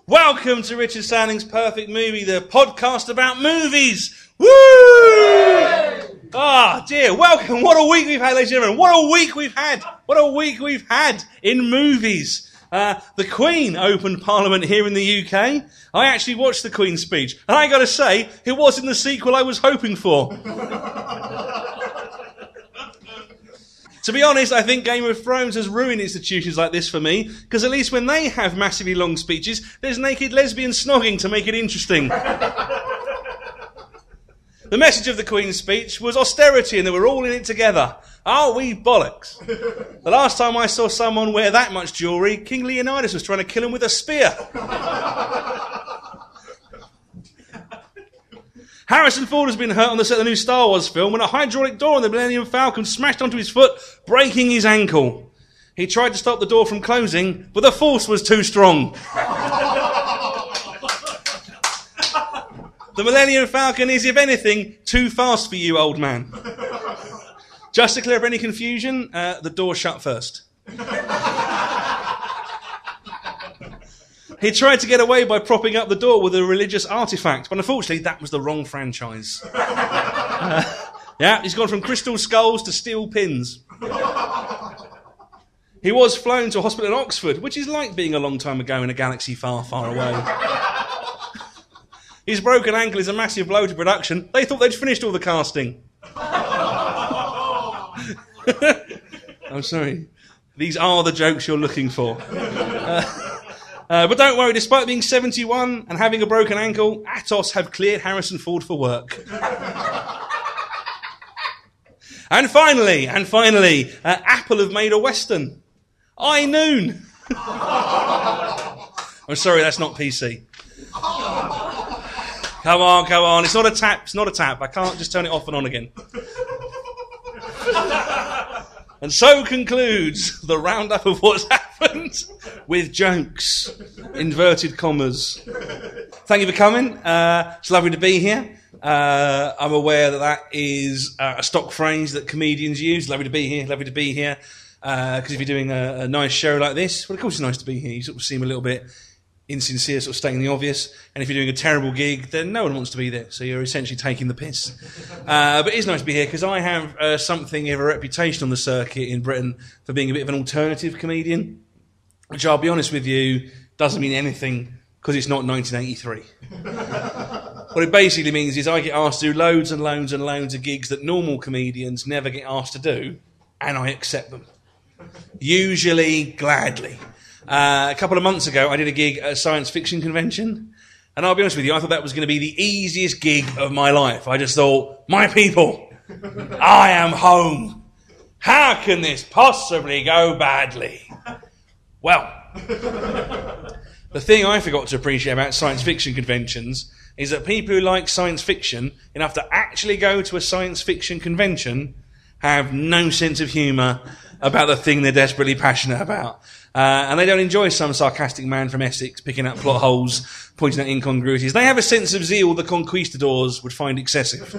Welcome to Richard Sandling's Perfect Movie, the podcast about movies. Woo! Ah, dear. Welcome. What a week we've had, ladies and gentlemen. What a week we've had. What a week we've had in movies. The Queen opened Parliament here in the UK. I actually watched the Queen's speech, and I got to say, it wasn't the sequel I was hoping for. To be honest, I think Game of Thrones has ruined institutions like this for me, because at least when they have massively long speeches, there's naked lesbian snogging to make it interesting. The message of the Queen's speech was austerity and that we're all in it together. Oh, we bollocks. The last time I saw someone wear that much jewellery, King Leonidas was trying to kill him with a spear. Harrison Ford has been hurt on the set of the new Star Wars film when a hydraulic door on the Millennium Falcon smashed onto his foot, breaking his ankle. He tried to stop the door from closing, but the force was too strong. The Millennium Falcon is, if anything, too fast for you, old man. Just to clear up any confusion, the door shut first. He tried to get away by propping up the door with a religious artefact, but unfortunately that was the wrong franchise. He's gone from crystal skulls to steel pins. He was flown to a hospital in Oxford, which is like being a long time ago in a galaxy far, far away. His broken ankle is a massive blow to production. They thought they'd finished all the casting. I'm sorry. These are the jokes you're looking for. But don't worry, despite being 71 and having a broken ankle, Atos have cleared Harrison Ford for work. And finally, Apple have made a Western. I Noon. I'm sorry, that's not PC. Come on. It's not a tap. I can't just turn it off and on again. And so concludes the roundup of what's happened with jokes, inverted commas. Thank you for coming. It's lovely to be here. I'm aware that is a stock phrase that comedians use. Lovely to be here. Because if you're doing a nice show like this, well, of course it's nice to be here. You sort of seem a little bit insincere, sort of stating the obvious. And if you're doing a terrible gig, then no one wants to be there. So you're essentially taking the piss. But it is nice to be here because I have something of a reputation on the circuit in Britain for being a bit of an alternative comedian, which I'll be honest with you, doesn't mean anything because it's not 1983. What it basically means is I get asked to do loads and loads and loads of gigs that normal comedians never get asked to do, and I accept them. Usually gladly. A couple of months ago, I did a gig at a science fiction convention, and I'll be honest with you, I thought that was going to be the easiest gig of my life. I just thought, my people, I am home. How can this possibly go badly? Well, the thing I forgot to appreciate about science fiction conventions is that people who like science fiction enough to actually go to a science fiction convention have no sense of humour about the thing they're desperately passionate about. And they don't enjoy some sarcastic man from Essex picking up plot holes, pointing out incongruities. They have a sense of zeal the conquistadors would find excessive.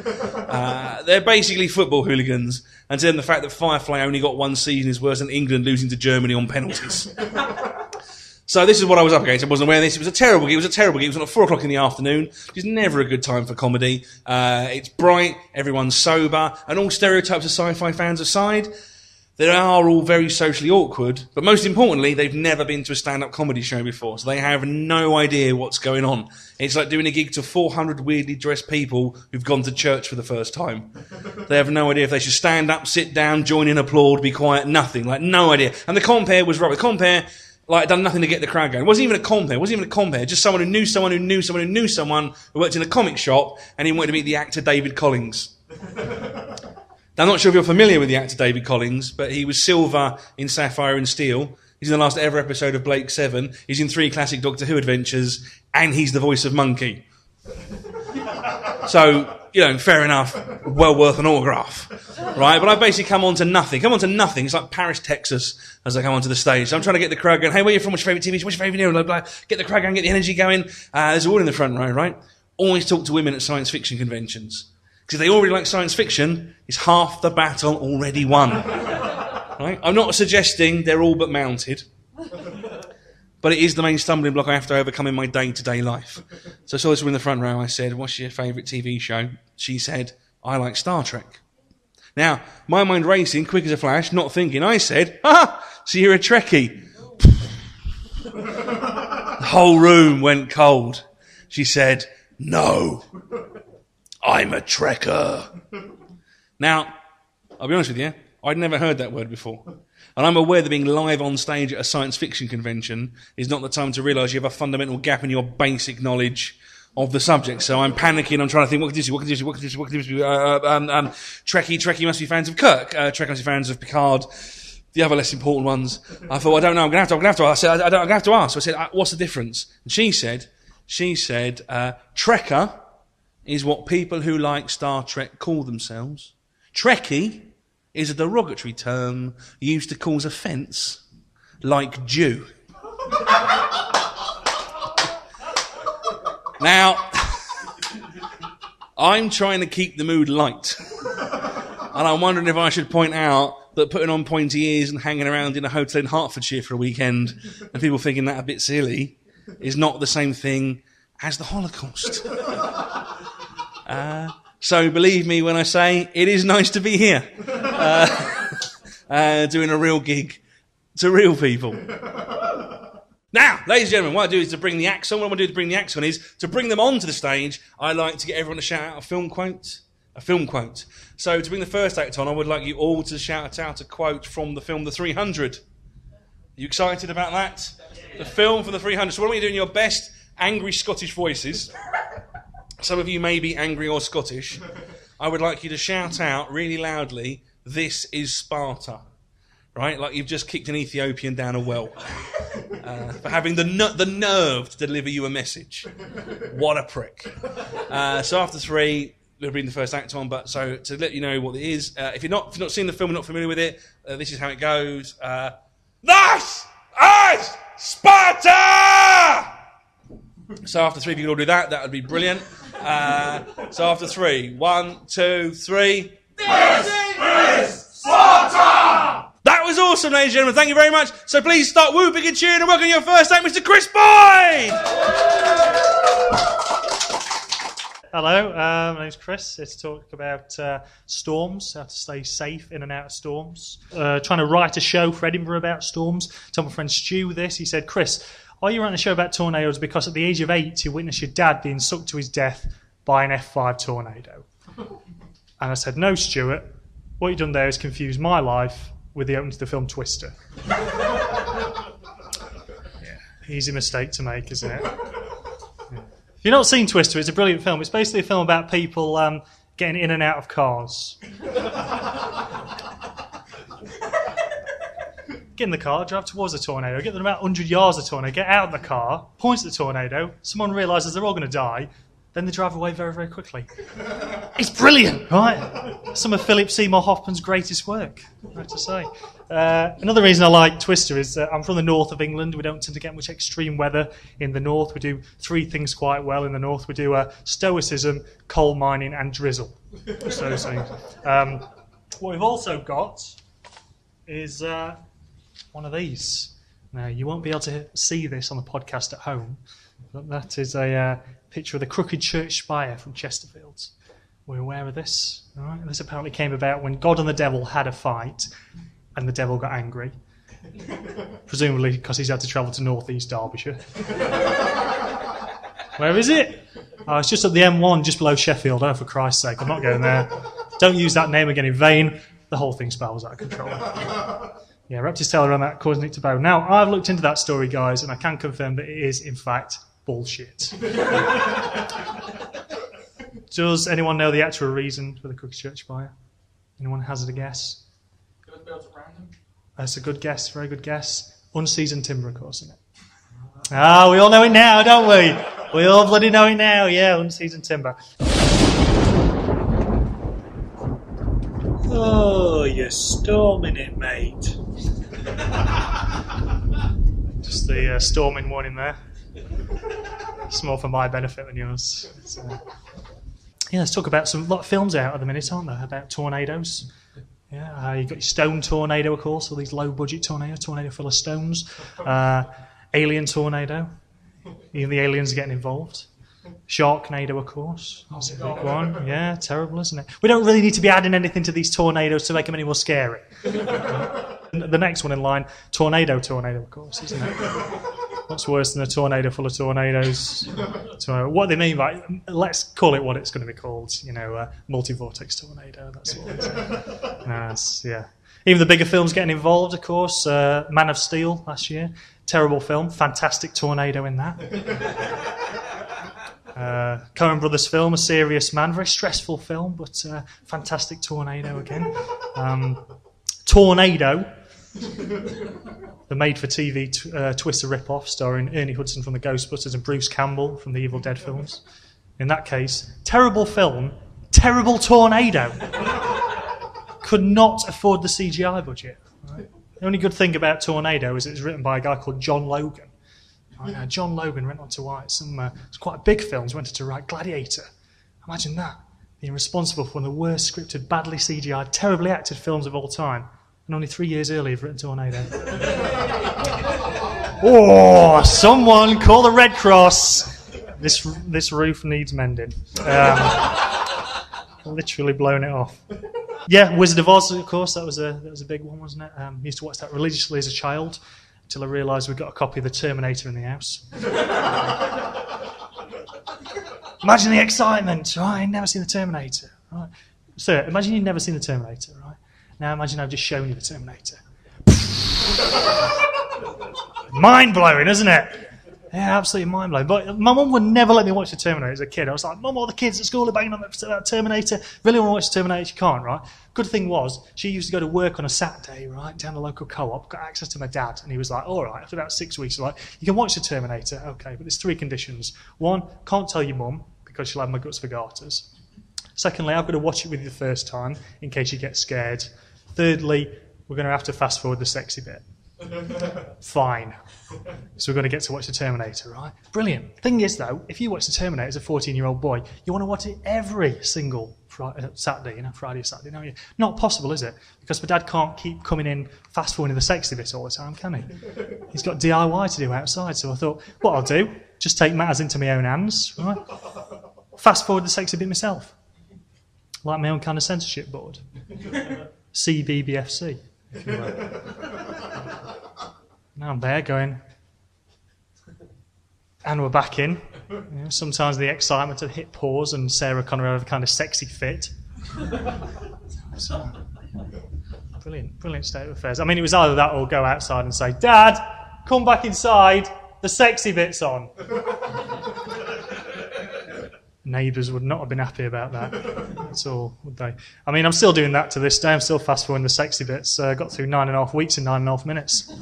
They're basically football hooligans, and to them the fact that Firefly only got one season is worse than England losing to Germany on penalties. So this is what I was up against. I wasn't aware of this. It was a terrible gig. It was on at 4 o'clock in the afternoon, which is never a good time for comedy. It's bright, everyone's sober, and all stereotypes of sci-fi fans aside, they are all very socially awkward, but most importantly, they've never been to a stand-up comedy show before, so they have no idea what's going on. It's like doing a gig to 400 weirdly dressed people who've gone to church for the first time. They have no idea if they should stand up, sit down, join in, applaud, be quiet, nothing. Like, no idea. And the compere was rubbish. The compere, like, done nothing to get the crowd going. It wasn't even a compere. Just someone who knew someone who knew someone who knew someone who worked in a comic shop, and he wanted to meet the actor David Collings. Now, I'm not sure if you're familiar with the actor David Collings, but he was Silver in Sapphire and Steel. He's in the last ever episode of Blake 7. He's in 3 classic Doctor Who adventures, and he's the voice of Monkey. So, fair enough, well worth an autograph, right? But I've basically come on to nothing. It's like Paris, Texas, as I come onto the stage. So I'm trying to get the crowd going, hey, where are you from? What's your favourite TV show? What's your favourite video? Blah, blah. Get the crowd going, get the energy going. There's a woman in the front row, right? Always talk to women at science fiction conventions. Because if they already like science fiction, it's half the battle already won. Right? I'm not suggesting they're all but mounted. but it is the main stumbling block I have to overcome in my day-to-day life. So I saw this woman in the front row. I said, what's your favourite TV show? She said, I like Star Trek. Now, my mind racing, quick as a flash, not thinking. I said, so you're a Trekkie. The whole room went cold. She said, no, I'm a Trekker. Now, I'll be honest with you, I'd never heard that word before. And I'm aware that being live on stage at a science fiction convention is not the time to realise you have a fundamental gap in your basic knowledge of the subject. So I'm panicking, I'm trying to think, what could this be? Trekkie must be fans of Kirk. Trek must be fans of Picard. The other less important ones. I thought, I don't know, I'm going to have to ask. I said, I'm going to have to ask. So I said, what's the difference? And she said, Trekker is what people who like Star Trek call themselves. Trekkie is a derogatory term used to cause offence, like Jew. Now, I'm trying to keep the mood light. And I'm wondering if I should point out that putting on pointy ears and hanging around in a hotel in Hertfordshire for a weekend, and people thinking that a bit silly, is not the same thing as the Holocaust. So believe me when I say it is nice to be here, doing a real gig to real people. Now, ladies and gentlemen, what I do is to bring the acts on. What I want to do to bring the acts on is to bring them onto the stage. I like to get everyone to shout out a film quote. So to bring the first act on, I would like you all to shout out a quote from the film The 300. Are you excited about that? The film for The 300. So what I want you to do in your best angry Scottish voices, some of you may be angry or Scottish, I would like you to shout out really loudly, "This is Sparta." Right? Like you've just kicked an Ethiopian down a well. For having the nerve to deliver you a message. What a prick. So after 3, we'll bring the first act on, but so to let you know what it is, if you're not seen the film, not familiar with it, this is how it goes. This is Sparta! So after 3, if you could all do that, that would be brilliant. So after 3, 1, 2, 3. This is Sparta! That was awesome, ladies and gentlemen. Thank you very much. So please start whooping and cheering and welcome your first act, Mr. Chris Boyd! Hello, my name's Chris. It's to talk about storms, how to stay safe in and out of storms. Trying to write a show for Edinburgh about storms. Told my friend Stu this. He said, Chris, are you writing a show about tornadoes because at the age of 8 you witnessed your dad being sucked to his death by an F5 tornado? And I said, no, Stuart. What you've done there is confuse my life with the opening to the film Twister. Easy mistake to make, isn't it? If you've not seen Twister, it's a brilliant film. It's basically a film about people getting in and out of cars. Get in the car, drive towards the tornado, get them about 100 yards of the tornado, get out of the car, point at the tornado, someone realises they're all going to die, then they drive away very, very quickly. It's brilliant, right? Some of Philip Seymour Hoffman's greatest work, I have to say. Another reason I like Twister is I'm from the north of England. We don't tend to get much extreme weather in the north. We do 3 things quite well in the north. We do stoicism, coal mining and drizzle. What we've also got is one of these. Now, you won't be able to see this on the podcast at home, but that is a picture of the Crooked Church Spire from Chesterfield. We're aware of this. All right? This apparently came about when God and the devil had a fight, and the devil got angry. Presumably because he's had to travel to northeast Derbyshire. Where is it? Oh, it's just at the M1, just below Sheffield. Oh, for Christ's sake, I'm not going there. Don't use that name again in vain. The whole thing spirals out of control. Yeah, wrapped his tail around that, causing it to bow. Now, I've looked into that story, guys, and I can confirm that it is, in fact, bullshit. Does anyone know the actual reason for the Crooked Church Spire? Anyone hazard a guess? That's a good guess, very good guess. Unseasoned timber, of course, isn't it? Ah, we all know it now, don't we? We all bloody know it now, yeah, unseasoned timber. Oh, you're storming it, mate. Just the storming warning there. It's more for my benefit than yours. Yeah, let's talk about a lot of films out at the minute, aren't there, about tornadoes. Yeah, you've got your stone tornado, of course, all these low-budget tornadoes, tornado full of stones. Alien Tornado. Even the aliens are getting involved. Sharknado, of course. That's a big one. Yeah, terrible, isn't it? We don't really need to be adding anything to these tornadoes to make them any more scary. The next one in line, Tornado, of course, isn't it? What's worse than a tornado full of tornadoes? What they mean by, let's call it what it's going to be called, multi-vortex tornado. That's what it is. Yeah. Even the bigger films getting involved, of course. Man of Steel last year. Terrible film. Fantastic tornado in that. Coen Brothers film, A Serious Man. Very stressful film, but fantastic tornado again. Tornado, the made-for-TV Twister rip-off starring Ernie Hudson from the Ghostbusters and Bruce Campbell from the Evil Dead films. In that case, terrible film, terrible tornado. Could not afford the CGI budget. Right? The only good thing about Tornado is it's written by a guy called John Logan. Right, John Logan went on to write some quite big films, went on to write Gladiator. Imagine that, being responsible for one of the worst scripted, badly CGI'd, terribly acted films of all time. And only 3 years earlier you've written Tornado. Oh, someone call the Red Cross. This roof needs mending. Literally blown it off. Yeah, Wizard of Oz, of course, that was a big one, wasn't it? I used to watch that religiously as a child until I realised we'd got a copy of The Terminator in the house. Imagine the excitement, right? I'd never seen The Terminator, right? So, imagine you'd never seen The Terminator, right? Now imagine I've just shown you The Terminator. Mind-blowing, isn't it? Yeah, absolutely mind-blowing. But my mum would never let me watch The Terminator as a kid. I was like, Mum, all the kids at school are banging on that Terminator. Really want to watch The Terminator? You can't, right? Good thing was, she used to go to work on a Saturday, right, down the local co-op, got access to my dad, and he was like, all right, after about 6 weeks, like, you can watch The Terminator, okay, but there's 3 conditions. 1, can't tell your mum, because she'll have my guts for garters. Secondly, I've got to watch it with you the first time, in case you get scared. Thirdly, we're going to have to fast forward the sexy bit. Fine. So we're going to get to watch The Terminator, right? Brilliant. Thing is, though, if you watch The Terminator as a 14-year-old boy, you want to watch it every single Saturday, Friday or Saturday, don't you? Not possible, is it? Because my dad can't keep coming in fast-forwarding the sexy bit all the time, can he? He's got DIY to do outside, so I thought, what I'll do, just take matters into my own hands, right? Fast-forward the sexy bit myself. Like my own kind of censorship board. CBBFC, if you will. Now I'm there going, and we're back in. Sometimes the excitement to hit pause and Sarah Connor have a kind of sexy fit. So, brilliant state of affairs. I mean, it was either that or go outside and say, Dad, come back inside, the sexy bit's on. Neighbours would not have been happy about that at all, would they? I mean, I'm still doing that to this day. I'm still fast forwarding the sexy bits. Got through 9.5 weeks in 9.5 minutes.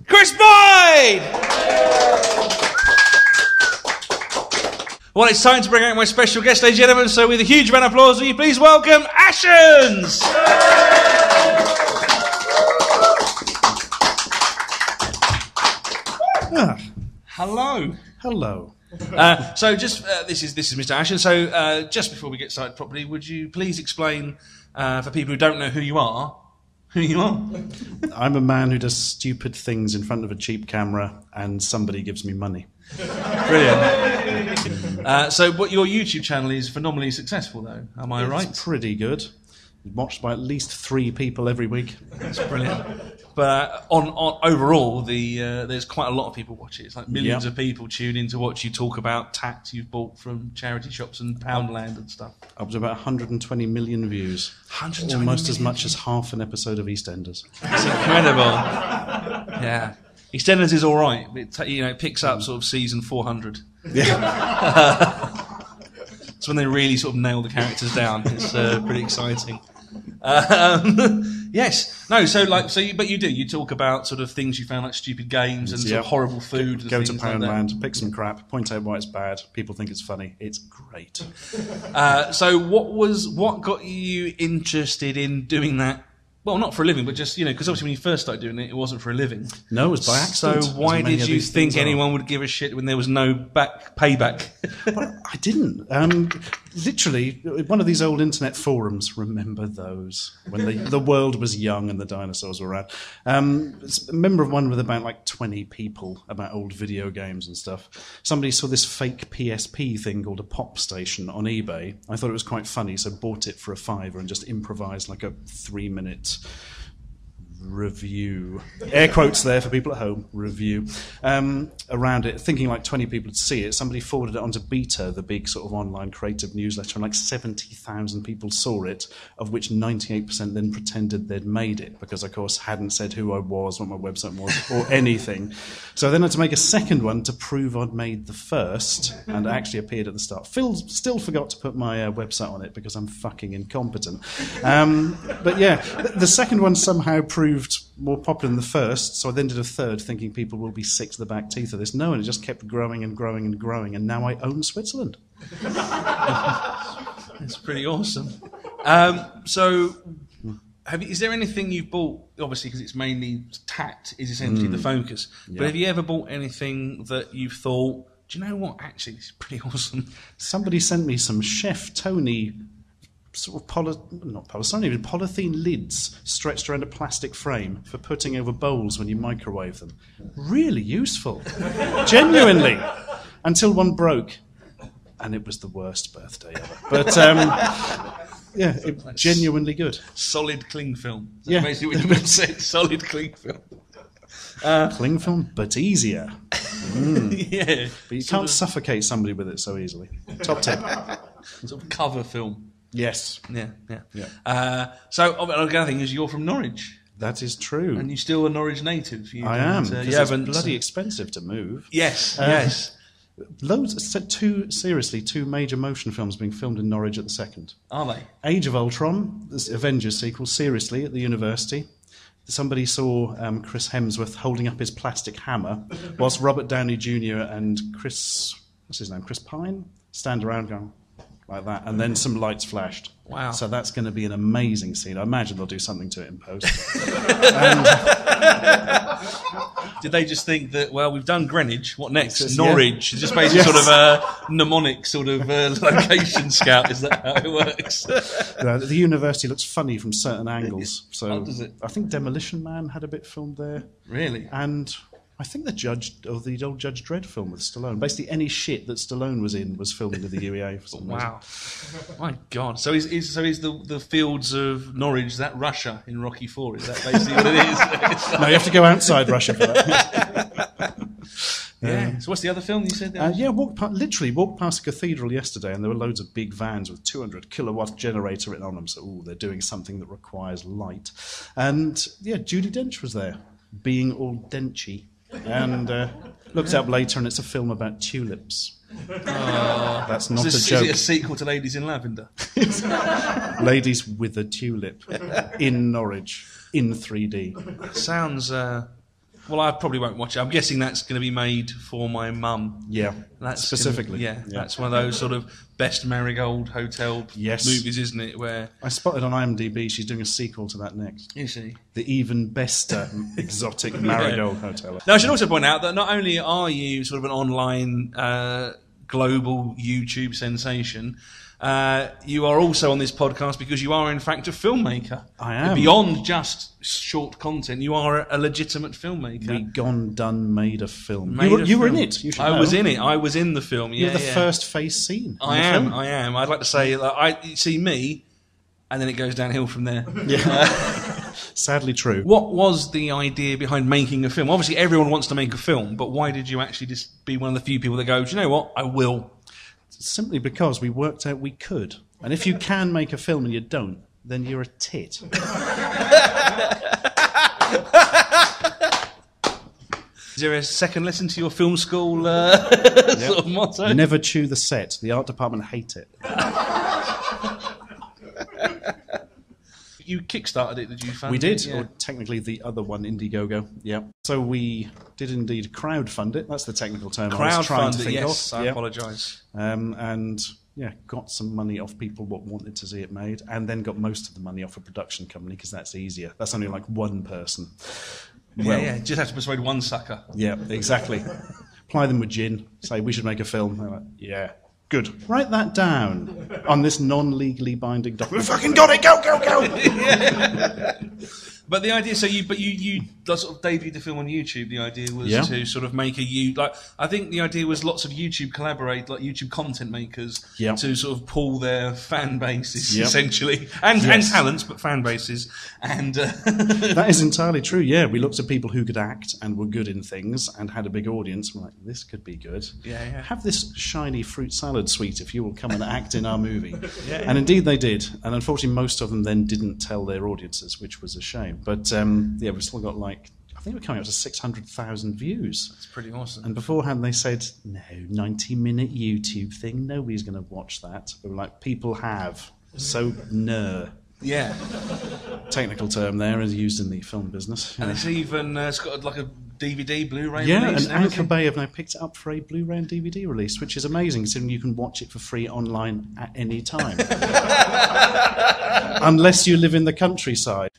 Chris Boyd! Well, it's time to bring out my special guest, ladies and gentlemen. So, with a huge round of applause, will you please welcome Ashens? Hello. Hello. So this is Mr. Ashens. So just before we get started properly, would you please explain for people who don't know who you are? I'm a man who does stupid things in front of a cheap camera, and somebody gives me money. Brilliant. So what your YouTube channel is phenomenally successful, though. Am I right? It's pretty good. Watched by at least 3 people every week. That's brilliant. But on overall, there's quite a lot of people watch it. It's like millions of people tune in to watch you talk about tats you've bought from charity shops and Poundland and stuff. Up to about 120 million views. 120 Almost million as much as half an episode of EastEnders. That's incredible. Yeah. EastEnders is all right. It picks up sort of season 400. Yeah. It's when they really sort of nail the characters down. It's pretty exciting. Yes. No. But you talk about sort of things you found, like stupid games and sort of horrible food. Go to like Poundland, pick some crap, point out why it's bad. People think it's funny. It's great. So what got you interested in doing that? Well, not for a living, but just, because obviously when you first started doing it, it wasn't for a living. No, it was by accident. So why did you think anyone would give a shit when there was no payback? Well, I didn't. literally, one of these old internet forums, remember those, when the world was young and the dinosaurs were around. It's a member of one with about like 20 people about old video games and stuff. Somebody saw this fake PSP thing called a pop station on eBay. I thought it was quite funny, so bought it for $5 and just improvised like a 3-minute review, air quotes there for people at home, review, around it, thinking like 20 people would see it. Somebody forwarded it onto Beta, the big sort of online creative newsletter, and like 70,000 people saw it, of which 98% then pretended they'd made it, because of course hadn't said who I was, what my website was, or anything. So I then had to make a second one to prove I'd made the first, and it actually appeared at the start. Phil still forgot to put my website on it because I'm fucking incompetent. But yeah, the second one somehow proved more popular than the first, so I then did a third thinking people will be sick to the back teeth of this. No, and it just kept growing and growing and growing, and now I own Switzerland. It's pretty awesome. So, is there anything you've bought, obviously because it's mainly tact is essentially the focus, but have you ever bought anything that you've thought, do you know what, actually this is pretty awesome? Somebody sent me some Chef Tony sort of polythene lids stretched around a plastic frame for putting over bowls when you microwave them. Really useful. Genuinely. Until one broke. And it was the worst birthday ever. But, yeah, it was genuinely good. Solid cling film. Yeah. Basically what you said, solid cling film. Cling film, but easier. Yeah. But you can't suffocate somebody with it so easily. Top tip. Sort of cover film. Yes. Yeah. So, another thing is you're from Norwich. That is true. And you're still a Norwich native. I am. You haven't. It's bloody expensive to move. Yes, yes. Loads. Two major motion films being filmed in Norwich at the second. Are they? Age of Ultron, this Avengers sequel, seriously, at the university. Somebody saw Chris Hemsworth holding up his plastic hammer whilst Robert Downey Jr. and Chris Pine, stand around going like that, and then some lights flashed. Wow. So that's going to be an amazing scene. I imagine they'll do something to it in post. Did they just think that, well, we've done Greenwich, what next? Just, Norwich. It's just basically sort of a mnemonic sort of location scout. Is that how it works? The university looks funny from certain angles. So Oh, does it? I think Demolition Man had a bit filmed there. Really? And I think the old Judge Dredd film with Stallone. Basically, any shit that Stallone was in was filmed at the UEA. For some reason. Wow. My God. So is the fields of Norwich, is that Russia in Rocky IV? Is that basically what it is? No, you have to go outside Russia for that. Yeah. So what's the other film you said there? Walked past a cathedral yesterday, and there were loads of big vans with 200 kilowatt generator written on them. So, they're doing something that requires light. And Judi Dench was there, being all denchy. And looked up later, and it's a film about tulips. That's not a joke. Is it a sequel to Ladies in Lavender? Ladies with a Tulip in Norwich in 3D. Sounds. Well, I probably won't watch it. I'm guessing that's going to be made for my mum. Yeah, that's specifically. That's one of those sort of best Marigold Hotel movies, isn't it? Where I spotted on IMDb she's doing a sequel to that next. Is she? The even bester exotic Marigold Hotel. Now, I should also point out that not only are you sort of an online global YouTube sensation, you are also on this podcast because you are in fact a filmmaker. I am. Beyond just short content, you are a legitimate filmmaker. We gone done made a film. You were in it. You should know. I was in it. I was in the film. You're the first face seen. I am. I'd like to say you see me, and then it goes downhill from there. Yeah. Sadly true. What was the idea behind making a film? Obviously, everyone wants to make a film, but why did you actually just be one of the few people that go, do you know what? I will. Simply because we worked out we could. And if you can make a film and you don't, then you're a tit. Is there a second lesson to your film school sort of motto? Never chew the set. The art department hate it. You kickstarted it, did you? We did, or technically the other one, Indiegogo. Yeah. So we did indeed crowdfund it. That's the technical term I was trying to think of. Yes, I apologise. And got some money off people what wanted to see it made, and then got most of the money off a production company because that's easier. That's only like one person. Just have to persuade one sucker. Yeah, exactly. Apply them with gin. Say we should make a film. They're like, yeah. Good. Write that down on this non-legally binding document. We fucking got it. Go. But the idea, you sort of debuted the film on YouTube. The idea was to sort of make I think the idea was lots of YouTube YouTube content makers to sort of pull their fan bases essentially, and talents, but fan bases, and that is entirely true. Yeah, we looked at people who could act and were good in things and had a big audience. We're like, this could be good. Yeah. Have this shiny fruit salad sweet if you will come and act in our movie. And indeed they did. And unfortunately, most of them then didn't tell their audiences, which was a shame. But we've still got I think we're coming up to 600,000 views. That's pretty awesome. And beforehand they said, no, 90-minute YouTube thing, nobody's going to watch that. But we're like, people have. So, Yeah. Technical term there is used in the film business. And it's even, it's got like a DVD, Blu-ray and release. Anchor Bay have now picked it up for a Blu-ray and DVD release, which is amazing, considering you can watch it for free online at any time. Unless you live in the countryside.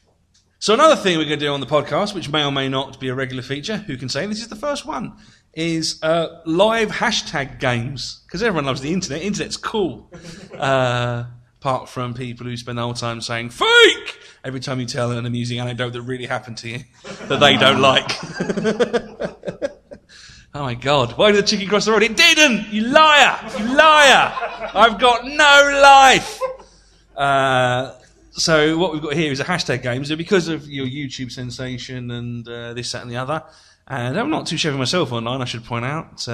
So another thing we're going to do on the podcast, which may or may not be a regular feature, who can say, this is the first one, is live hashtag games. Because everyone loves the internet. Internet's cool. Apart from people who spend the whole time saying, fake! Every time you tell an amusing anecdote that really happened to you, that they don't like. Oh my God, why did the chicken cross the road? It didn't! You liar! You liar! I've got no life! So what we've got here is a hashtag game. So because of your YouTube sensation and this, that and the other, and I'm not too shabby myself online, I should point out,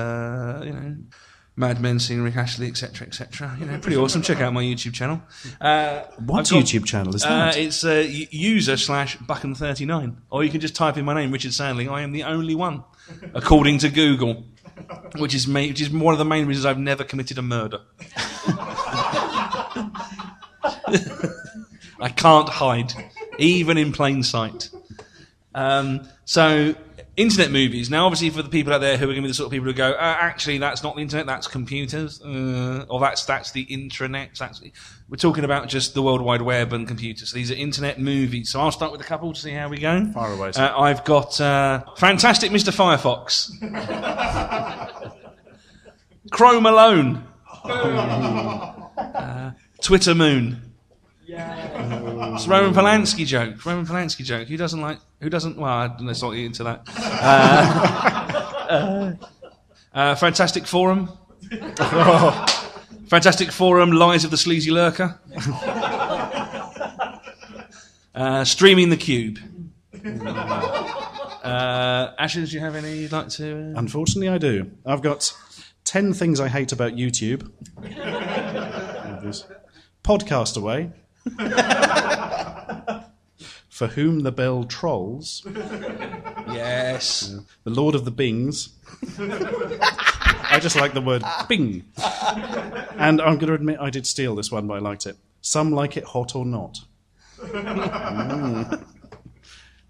Mad Men, seeing Rick Ashley, etc., etc. Pretty awesome. Check out my YouTube channel. What YouTube channel is that? It's user/Buckham39. Or you can just type in my name, Richard Sandling. I am the only one, according to Google, which is one of the main reasons I've never committed a murder. I can't hide, even in plain sight. So, internet movies. Now, obviously, for the people out there who are going to be the sort of people who go, actually, that's not the internet, that's computers, or that's the intranet. We're talking about just the World Wide Web and computers. So these are internet movies. So I'll start with a couple to see how we go. Far away. I've got Fantastic Mr. Firefox, Chrome Alone, Twitter Moon. It's a Roman Polanski joke. Who doesn't? Well, let's not get into that. Fantastic Forum. Fantastic Forum, Lies of the Sleazy Lurker. Streaming the Cube. Ashens, do you have any you'd like to... Unfortunately, I do. I've got 10 things I hate about YouTube. Podcast Away. For Whom the Bell Trolls. Yes. The Lord of the Bings. I just like the word bing. And I'm going to admit I did steal this one, but I liked it. Some Like It Hot or Not.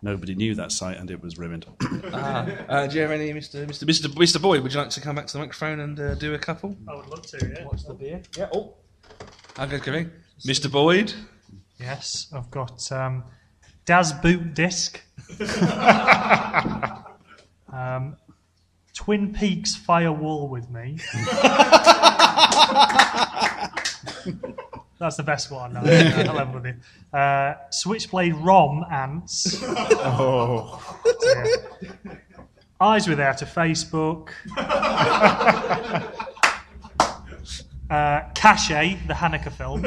Nobody knew that site and it was ruined. Do you have any, Mr. Boyd? Would you like to come back to the microphone and do a couple? I would love to, yeah. What's the beer? Yeah, okay. Mr. Boyd? Yes, I've got Das Boot Disc. Twin Peaks Firewall with Me. That's the best one. I'll have with you. Switchblade ROM Ants. Oh. Eyes Without a Facebook. Cache, the Hanukkah film.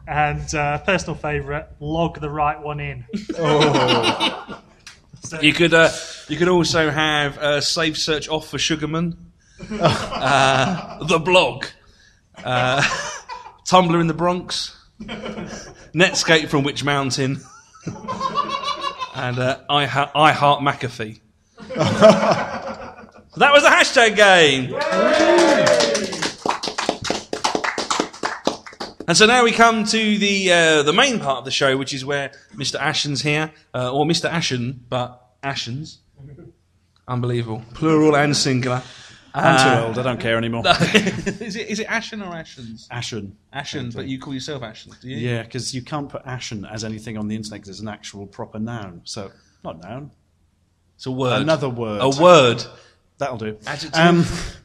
And personal favourite, Log the Right One In. Oh. So, you could also have Save Search Off for Sugarman, The Blog, Tumblr in the Bronx, Netscape from Witch Mountain, and I Heart McAfee. So that was the hashtag game. And so now we come to the main part of the show, which is where Mr. Ashens here, or Mr. Ashen, but Ashens. Unbelievable. Plural and singular. I'm too old, I don't care anymore. Is it Ashen or Ashens? Ashen. Ashen, but you call yourself Ashen, do you? Yeah, because you can't put Ashen as anything on the internet because it's an actual proper noun. So, not noun. It's a word. Another word. A word. That'll do. Adjective.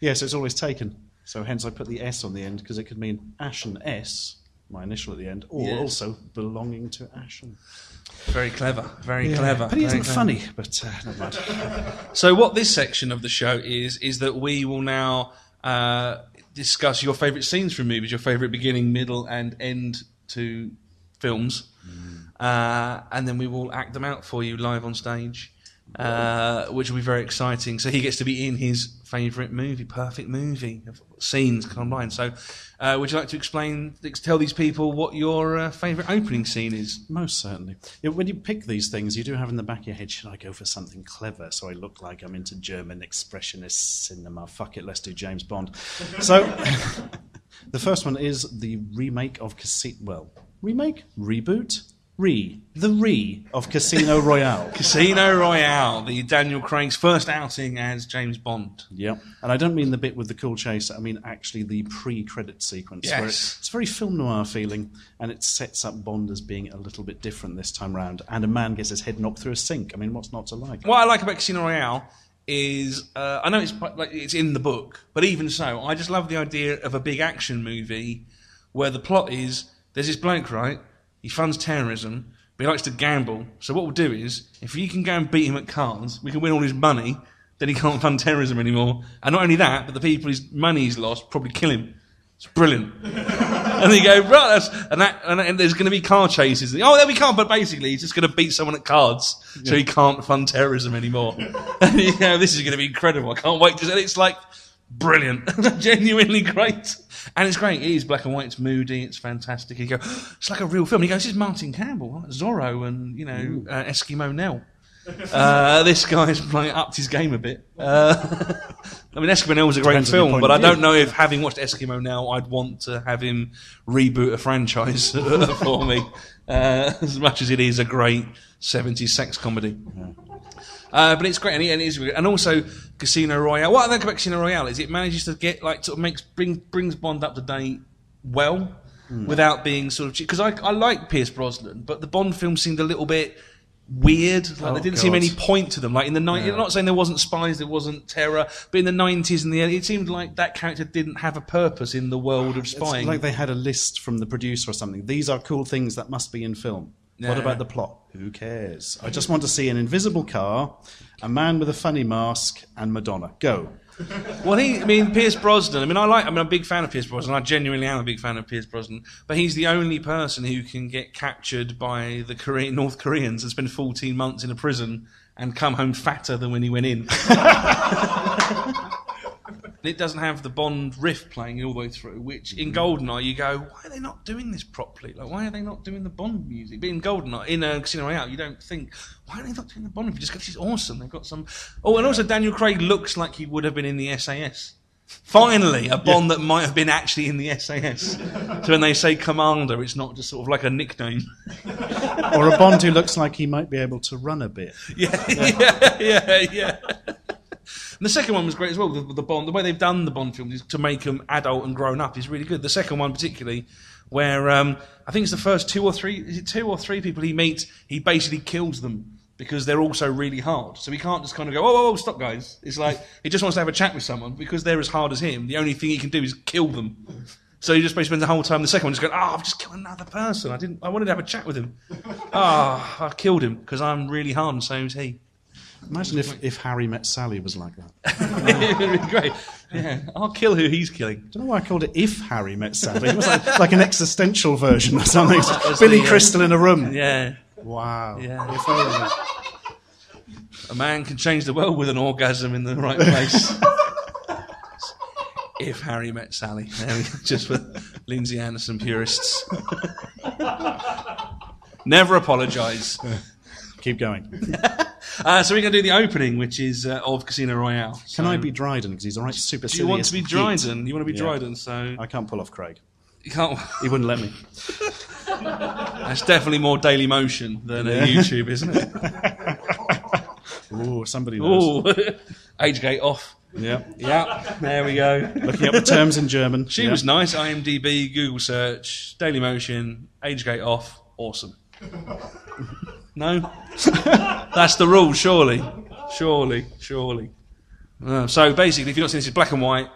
Yeah, so it's always taken. So hence I put the S on the end, because it could mean Ashen S, my initial at the end, or also belonging to Ashen. Very clever, very clever. But he isn't funny, but never mind. So what this section of the show is that we will now discuss your favourite scenes from movies, your favourite beginning, middle and end to films. And then we will act them out for you live on stage, which will be very exciting. So he gets to be in his favourite movie, perfect movie, scenes combined. So would you like to tell these people what your favourite opening scene is? Most certainly. Yeah, when you pick these things, you do have in the back of your head, should I go for something clever so I look like I'm into German expressionist cinema? Fuck it, let's do James Bond. So the first one is the remake of Reboot? of Casino Royale. Casino Royale, the Daniel Craig's first outing as James Bond. Yep. And I don't mean the bit with the cool chase, I mean actually the pre-credit sequence. Yes. Where it's very film noir feeling, and it sets up Bond as being a little bit different this time round, and a man gets his head knocked through a sink. I mean, what's not to like? What I like about Casino Royale is, I know it's in the book, but even so, I just love the idea of a big action movie where the plot is, there's this bloke, right? He funds terrorism, but he likes to gamble. So what we'll do is, if you can go and beat him at cards, we can win all his money, then he can't fund terrorism anymore. And not only that, but the people his money's lost probably kill him. It's brilliant. And you go, right, and there's going to be car chases. Oh, there we can't, but basically he's just going to beat someone at cards, so he can't fund terrorism anymore. And you go, this is going to be incredible. I can't wait. And it's like, brilliant. Genuinely great. And it's great. It is black and white. It's moody. It's fantastic. You go, it's like a real film. And he goes, this is Martin Campbell, right? Zorro and, Eskimo Nell. This guy's upped his game a bit. I mean, Eskimo Nell was a great film, but I don't know if, having watched Eskimo Nell, I'd want to have him reboot a franchise for me, as much as it is a great 70s sex comedy. But it's great, and it is really good. And also Casino Royale. What I think about Casino Royale is it manages to get brings Bond up to date well, without being sort of cheap. Because I like Pierce Brosnan, but the Bond films seemed a little bit weird. Like there didn't seem any point to them. Like in the 90s, I'm not saying there wasn't spies, there wasn't terror, but in the 90s and it seemed like that character didn't have a purpose in the world of spying. It's like they had a list from the producer or something. These are cool things that must be in film. What about the plot? Who cares? I just want to see an invisible car, a man with a funny mask, and Madonna. Go. Well, Pierce Brosnan. I'm a big fan of Pierce Brosnan. I genuinely am a big fan of Pierce Brosnan. But he's the only person who can get captured by the North Koreans and spend 14 months in a prison and come home fatter than when he went in. It doesn't have the Bond riff playing all the way through, which in GoldenEye you go, why are they not doing this properly? Like, why are they not doing the Bond music? But in GoldenEye, in Casino Royale, you don't think, why are they not doing the Bond music? Just because it's awesome. They've got some... Oh, and also Daniel Craig looks like he would have been in the SAS. Finally, a Bond that might have been actually in the SAS. So when they say Commander, it's not just sort of like a nickname. Or a Bond who looks like he might be able to run a bit. Yeah. And the second one was great as well. The Bond, the way they've done the Bond films is to make them adult and grown up is really good. The second one particularly, where I think it's the first two or three people he meets, he basically kills them because they're also really hard. So he can't just kind of go, whoa, stop guys. It's like he just wants to have a chat with someone because they're as hard as him. The only thing he can do is kill them. So he just basically spends the whole time, the second one, just going, I've just killed another person. I wanted to have a chat with him. I killed him because I'm really hard and so is he. Imagine if Harry Met Sally was like that. It would be great. Yeah, I'll kill who he's killing. I don't know why I called it If Harry Met Sally. It was like an existential version or something. Billy Crystal in a room. Yeah. Wow. Yeah. If only. A man can change the world with an orgasm in the right place. If Harry Met Sally. There we go. Just for Lindsay Anderson purists. Never apologise. Keep going. So we're going to do the opening, which is of Casino Royale. Can I be Dryden? Because he's all right, supercilious. Do you want to be Dryden? You want to be Dryden, so... I can't pull off Craig. You can't... He wouldn't let me. That's definitely more Daily Motion than YouTube, isn't it? Ooh, somebody knows. Ooh. Age gate off. Yeah. There we go. Looking up the terms in German. She was nice. IMDb, Google search, Daily Motion, age gate off. Awesome. No? That's the rule, surely. Surely. So basically, if you've not seen this, it's black and white.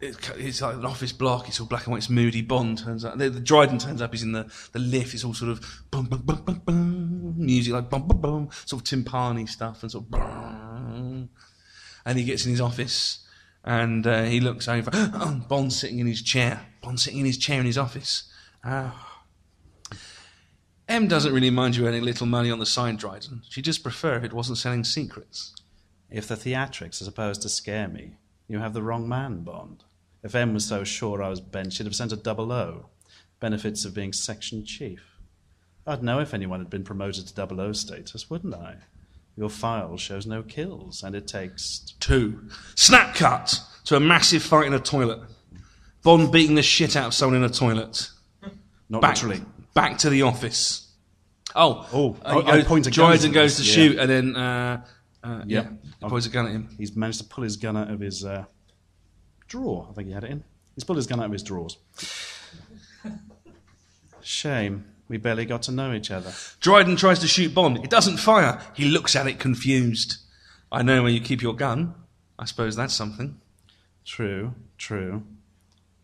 It's like an office block. It's all black and white. It's moody. Bond turns up. The Dryden turns up. He's in the lift. It's all sort of boom, boom, boom, boom, boom, music like boom, boom, boom, sort of timpani stuff and sort of. Boom. And he gets in his office and he looks over. Bond's sitting in his chair. Bond's sitting in his chair in his office. M doesn't really mind you earning little money on the side, Dryden. She'd just prefer if it wasn't selling secrets. If the theatrics are supposed to scare me, you have the wrong man, Bond. If M was so sure I was Ben, she'd have sent a 00. Benefits of being section chief. I'd know if anyone had been promoted to 00 status, wouldn't I? Your file shows no kills, and it takes 2. Snap cut to a massive fight in a toilet. Bond beating the shit out of someone in a toilet. Not literally. Back to the office. Dryden goes to shoot, and then he points a gun at him. He's managed to pull his gun out of his drawer. I think he had it in. He's pulled his gun out of his drawers. Shame. We barely got to know each other. Dryden tries to shoot Bond. It doesn't fire. He looks at it confused. I know where you keep your gun. I suppose that's something. True.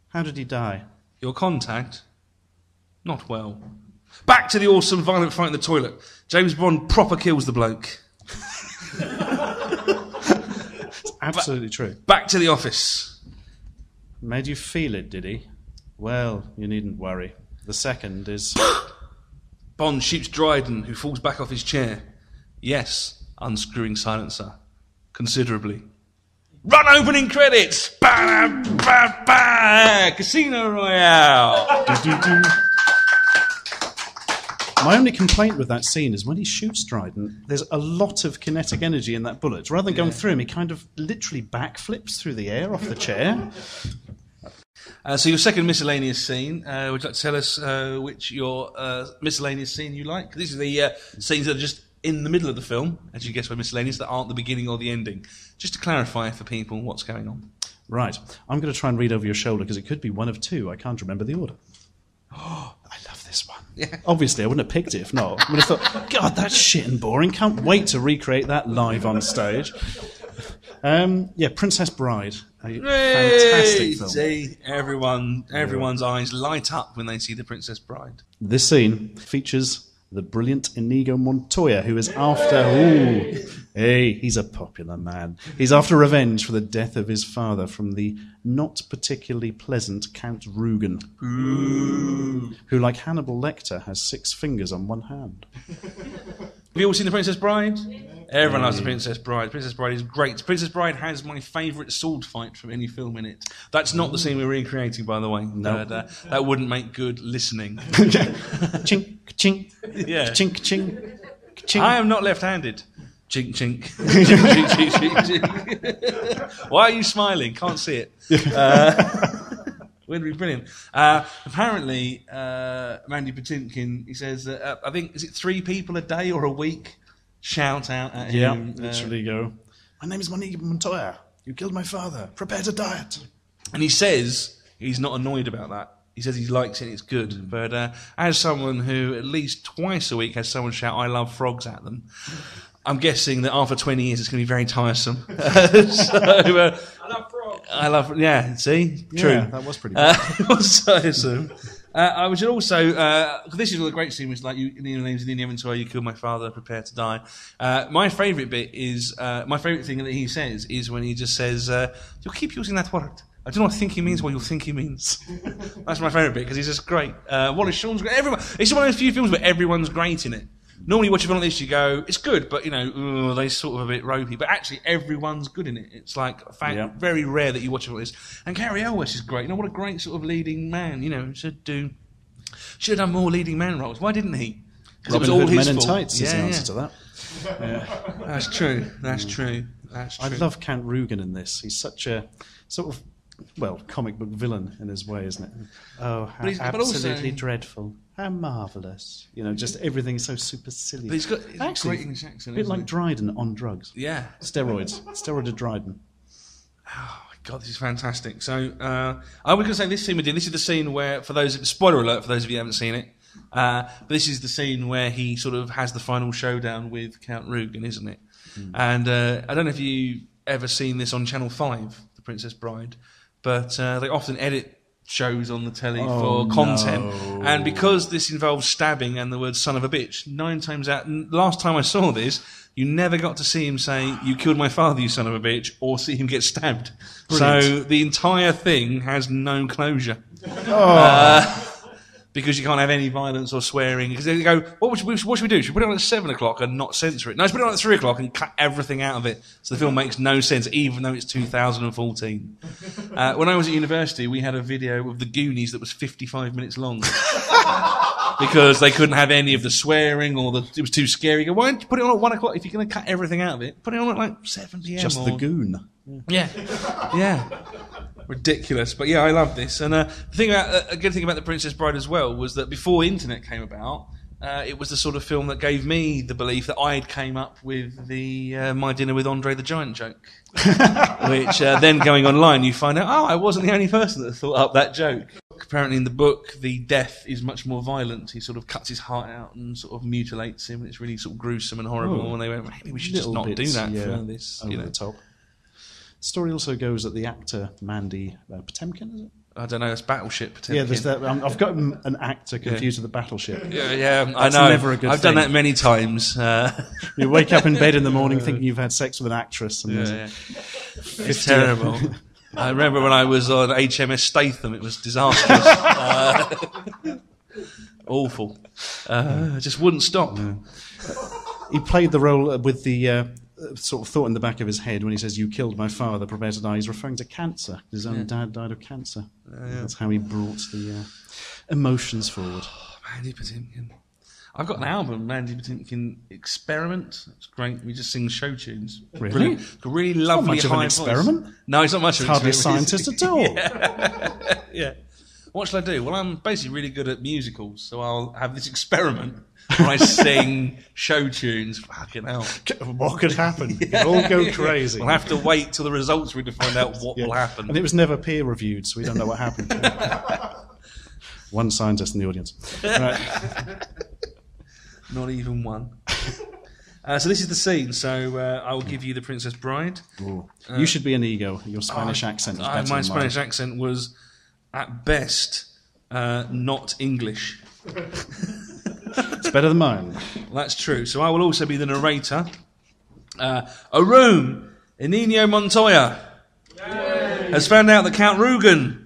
How did he die? Your contact? Not well. Back to the awesome violent fight in the toilet. James Bond proper kills the bloke. It's absolutely true. Back to the office. Made you feel it, did he? Well, you needn't worry. The second is... Bond shoots Dryden, who falls back off his chair. Yes, unscrewing silencer. Considerably. Run opening credits! Ba-da-ba-ba! Casino Royale! My only complaint with that scene is when he shoots Dryden, there's a lot of kinetic energy in that bullet. Rather than going through him, he kind of literally backflips through the air off the chair. So your second miscellaneous scene, would you like to tell us which your miscellaneous scene you like? These are the scenes that are just in the middle of the film, as you guess by miscellaneous, that aren't the beginning or the ending. Just to clarify for people what's going on. Right. I'm going to try and read over your shoulder because it could be one of two. I can't remember the order. Oh, I love this one. Yeah. Obviously, I wouldn't have picked it if not. I would have thought, God, that's shit and boring. Can't wait to recreate that live on stage. Princess Bride. A fantastic film. See, everyone's eyes light up when they see the Princess Bride. This scene features the brilliant Inigo Montoya, who is after... he's a popular man. He's after revenge for the death of his father from the not particularly pleasant Count Rugen, who, like Hannibal Lecter, has 6 fingers on one hand. Have you all seen The Princess Bride? Everyone loves The Princess Bride. Princess Bride is great. Princess Bride has my favourite sword fight from any film in it. That's not the scene we're recreating, by the way. No. That wouldn't make good listening. Chink, chink, Yeah. chink, chink, chink. I am not left-handed. Chink, chink. Chink, chink, chink, chink. Why are you smiling? Can't see it. Would be brilliant. Apparently, Mandy Patinkin, he says that, I think, is it 3 people a day or a week shout out at him? Yeah, literally go, my name is Inigo Montoya. You killed my father. Prepare to diet. And he says he's not annoyed about that. He says he likes it, it's good. But as someone who at least twice a week has someone shout, I love frogs at them, I'm guessing that after 20 years it's going to be very tiresome. I love frogs. Yeah, see? True. Yeah, that was pretty good. It was tiresome. I should also, this is a great scene, was like, your name's in the inventory, you killed my father, prepare to die. My favourite bit is, my favourite thing that he says is when he just says, you'll keep using that word. I don't know what think he means, what you'll think he means. That's my favourite bit, because he's just great. Wallace Shawn's great. It's one of those few films where everyone's great in it. Normally you watch a film like this, you go, it's good, but, they sort of a bit ropey. But actually, everyone's good in it. It's like, very rare that you watch a film like this. And Gary Elwes is great. What a great sort of leading man. Should have done more leading man roles. Why didn't he? Because it was all his Men in fault. Tights is the answer to that. Yeah. That's true. That's true. I love Count Rugen in this. He's such a sort of, comic book villain in his way, isn't it? Oh, how absolutely dreadful. How marvellous. Just everything so supercilious. But he's got a great English accent. A bit like Dryden on drugs. Yeah. Steroids. Steroided Dryden. Oh, my God, this is fantastic. So, I was going to say this scene we did. This is the scene where, spoiler alert for those of you who haven't seen it, But this is the scene where he sort of has the final showdown with Count Rugen, isn't it? And I don't know if you've ever seen this on Channel 5, The Princess Bride, but they often edit shows on the telly for content. No. And because this involves stabbing and the word son of a bitch, 9 times out, last time I saw this, you never got to see him say, "You killed my father, you son of a bitch," or see him get stabbed. Brilliant. So the entire thing has no closure. Because you can't have any violence or swearing. Because they go, what should we do? Should we put it on at 7 o'clock and not censor it? No, let's put it on at 3 o'clock and cut everything out of it. So the film makes no sense, even though it's 2014. When I was at university, we had a video of the Goonies that was 55 minutes long. Because they couldn't have any of the swearing or it was too scary. You go, why don't you put it on at 1 o'clock if you're going to cut everything out of it? Put it on at like 7 p.m. Just the goon. Yeah. Ridiculous. But yeah, I love this. And a good thing about The Princess Bride as well was that before internet came about, it was the sort of film that gave me the belief that I'd came up with the My Dinner with Andre the Giant joke. Which then going online you find out, I wasn't the only person that thought up that joke. Apparently in the book the death is much more violent. He sort of cuts his heart out and sort of mutilates him, and it's really sort of gruesome and horrible. And they went, maybe we should just not do that for this. Over the top. The story also goes that the actor Mandy Patinkin, is it? I don't know, it's Battleship Potemkin. Yeah, there's that. I've got an actor confused with the Battleship. Yeah, I That's know. never a good I've thing. done that many times. You wake up in bed in the morning thinking you've had sex with an actress. And It's terrible. I remember when I was on HMS Statham, it was disastrous. Awful. It just wouldn't stop. Yeah. He played the role with the sort of thought in the back of his head when he says, "You killed my father, prepare to die." He's referring to cancer. His own dad died of cancer. That's how he brought the emotions forward. Mandy Patinkin. I've got an album, Mandy Patinkin Experiment. It's great. We just sing show tunes. Really? Brilliant. Really lovely. Not much of an high experiment. Voice. No, it's not much of an Hardly a experiment. scientist at all. Yeah. What shall I do? Well, I'm basically really good at musicals, so I'll have this experiment where I sing show tunes. Fucking hell. What could happen? It'll all go crazy. We'll have to wait till the results are in to find out what will happen. And it was never peer reviewed, so we don't know what happened. One scientist in the audience. Right. Not even one. So this is the scene. So I will give you The Princess Bride. You should be an ego. Your Spanish accent is better than my mine. Spanish accent was, at best, not English. It's better than mine. Well, that's true. So I will also be the narrator. A room, Inigo Montoya has found out that Count Rugen